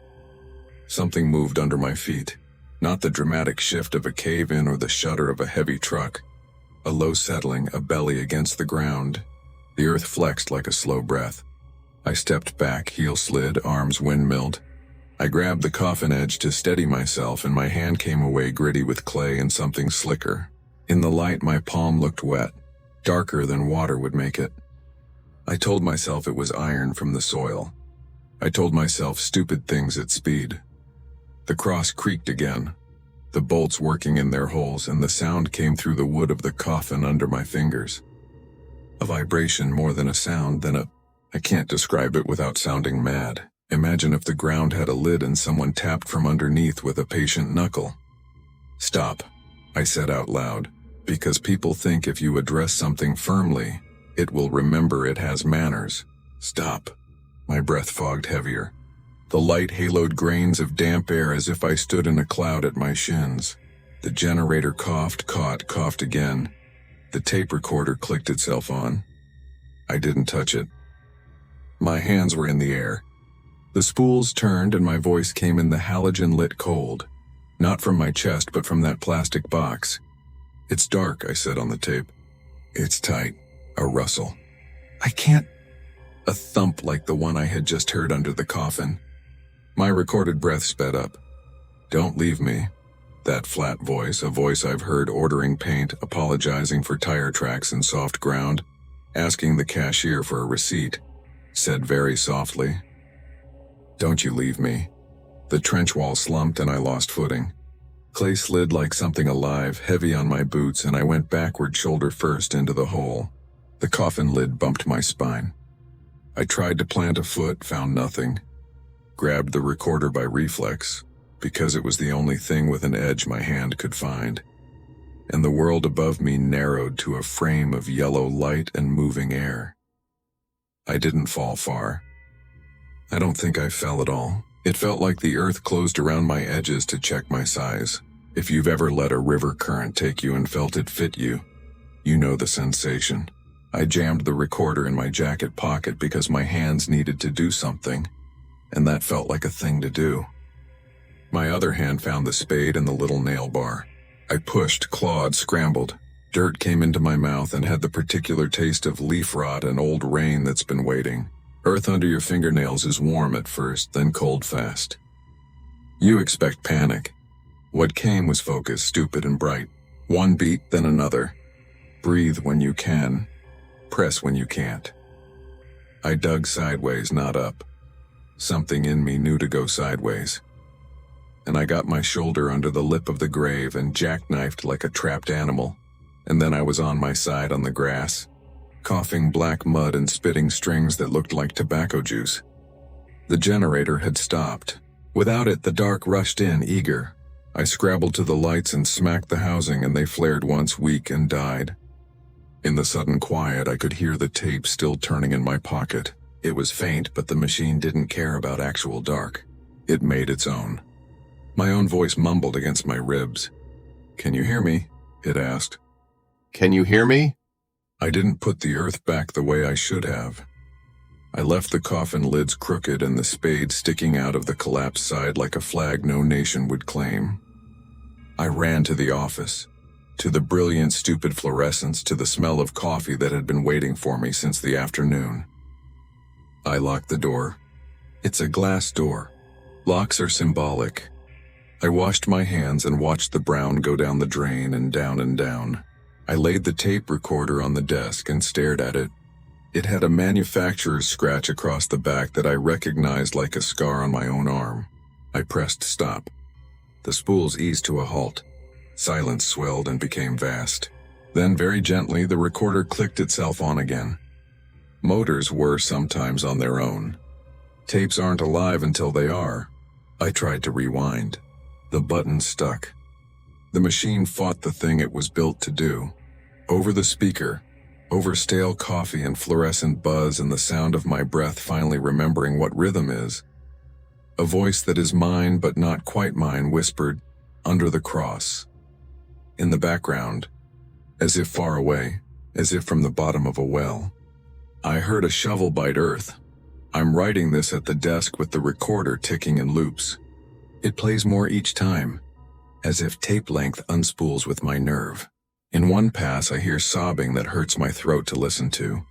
Something moved under my feet. Not the dramatic shift of a cave-in or the shudder of a heavy truck. A low settling, a belly against the ground. The earth flexed like a slow breath. I stepped back, heel slid, arms windmilled. I grabbed the coffin edge to steady myself, and my hand came away gritty with clay and something slicker. In the light, my palm looked wet, darker than water would make it. I told myself it was iron from the soil. I told myself stupid things at speed. The cross creaked again, the bolts working in their holes, and the sound came through the wood of the coffin under my fingers. A vibration more than a sound, I can't describe it without sounding mad. Imagine if the ground had a lid and someone tapped from underneath with a patient knuckle. "Stop," I said out loud, because people think if you address something firmly, it will remember it has manners. "Stop." My breath fogged heavier. The light haloed grains of damp air as if I stood in a cloud at my shins. The generator coughed, coughed again. The tape recorder clicked itself on. I didn't touch it. My hands were in the air. The spools turned and my voice came in the halogen-lit cold. Not from my chest, but from that plastic box. "It's dark," I said on the tape. "It's tight." A rustle. "I can't." A thump like the one I had just heard under the coffin. My recorded breath sped up. "Don't leave me." That flat voice, a voice I've heard ordering paint, apologizing for tire tracks in soft ground, asking the cashier for a receipt, said very softly, "Don't you leave me." The trench wall slumped and I lost footing. Clay slid like something alive, heavy on my boots, and I went backward shoulder first into the hole. The coffin lid bumped my spine. I tried to plant a foot, found nothing. Grabbed the recorder by reflex, because it was the only thing with an edge my hand could find. And the world above me narrowed to a frame of yellow light and moving air. I didn't fall far. I don't think I fell at all. It felt like the earth closed around my edges to check my size. If you've ever let a river current take you and felt it fit you, you know the sensation. I jammed the recorder in my jacket pocket because my hands needed to do something, and that felt like a thing to do. My other hand found the spade and the little nail bar. I pushed, clawed, scrambled. Dirt came into my mouth and had the particular taste of leaf rot and old rain that's been waiting. Earth under your fingernails is warm at first, then cold fast. You expect panic. What came was focus, stupid and bright. One beat, then another. Breathe when you can. Press when you can't. I dug sideways, not up. Something in me knew to go sideways. And I got my shoulder under the lip of the grave and jackknifed like a trapped animal. And then I was on my side on the grass, coughing black mud and spitting strings that looked like tobacco juice. The generator had stopped. Without it, the dark rushed in, eager. I scrabbled to the lights and smacked the housing, and they flared once, weak, and died. In the sudden quiet, I could hear the tape still turning in my pocket. It was faint, but the machine didn't care about actual dark. It made its own. My own voice mumbled against my ribs. "Can you hear me?" it asked. "Can you hear me?" I didn't put the earth back the way I should have. I left the coffin lids crooked and the spade sticking out of the collapsed side like a flag no nation would claim. I ran to the office, to the brilliant, stupid fluorescence, to the smell of coffee that had been waiting for me since the afternoon. I locked the door. It's a glass door. Locks are symbolic. I washed my hands and watched the brown go down the drain and down and down. I laid the tape recorder on the desk and stared at it. It had a manufacturer's scratch across the back that I recognized like a scar on my own arm. I pressed stop. The spools eased to a halt. Silence swelled and became vast. Then very gently, the recorder clicked itself on again. Motors were sometimes on their own. Tapes aren't alive until they are. I tried to rewind. The button stuck. The machine fought the thing it was built to do. Over the speaker, over stale coffee and fluorescent buzz and the sound of my breath finally remembering what rhythm is. A voice that is mine but not quite mine whispered, "Under the cross." In the background, as if far away, as if from the bottom of a well, I heard a shovel bite earth. I'm writing this at the desk with the recorder ticking in loops. It plays more each time, as if tape length unspools with my nerve. In one pass, I hear sobbing that hurts my throat to listen to.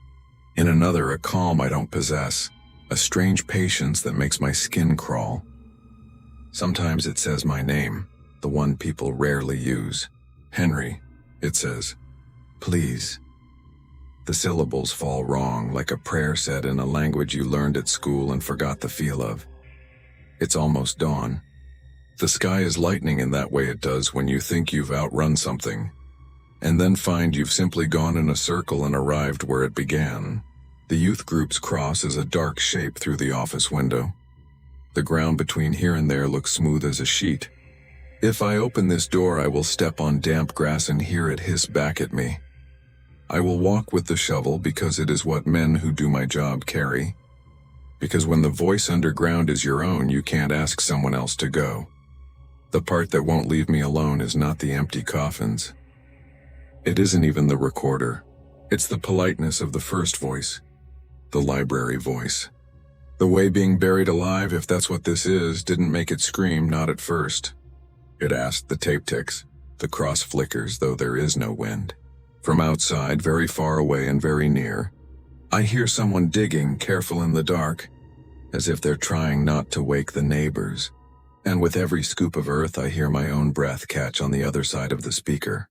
In another, a calm I don't possess, a strange patience that makes my skin crawl. Sometimes it says my name, the one people rarely use. Henry, it says. Please. The syllables fall wrong, like a prayer said in a language you learned at school and forgot the feel of. It's almost dawn. The sky is lightning in that way it does when you think you've outrun something, and then find you've simply gone in a circle and arrived where it began. The youth group's cross is a dark shape through the office window. The ground between here and there looks smooth as a sheet. If I open this door, I will step on damp grass and hear it hiss back at me. I will walk with the shovel because it is what men who do my job carry. Because when the voice underground is your own, you can't ask someone else to go. The part that won't leave me alone is not the empty coffins. It isn't even the recorder. It's the politeness of the first voice, the library voice. The way being buried alive, if that's what this is, didn't make it scream, not at first. It asked, the tape ticks, the cross flickers, though there is no wind. From outside, very far away and very near, I hear someone digging, careful in the dark, as if they're trying not to wake the neighbors. And with every scoop of earth, I hear my own breath catch on the other side of the speaker.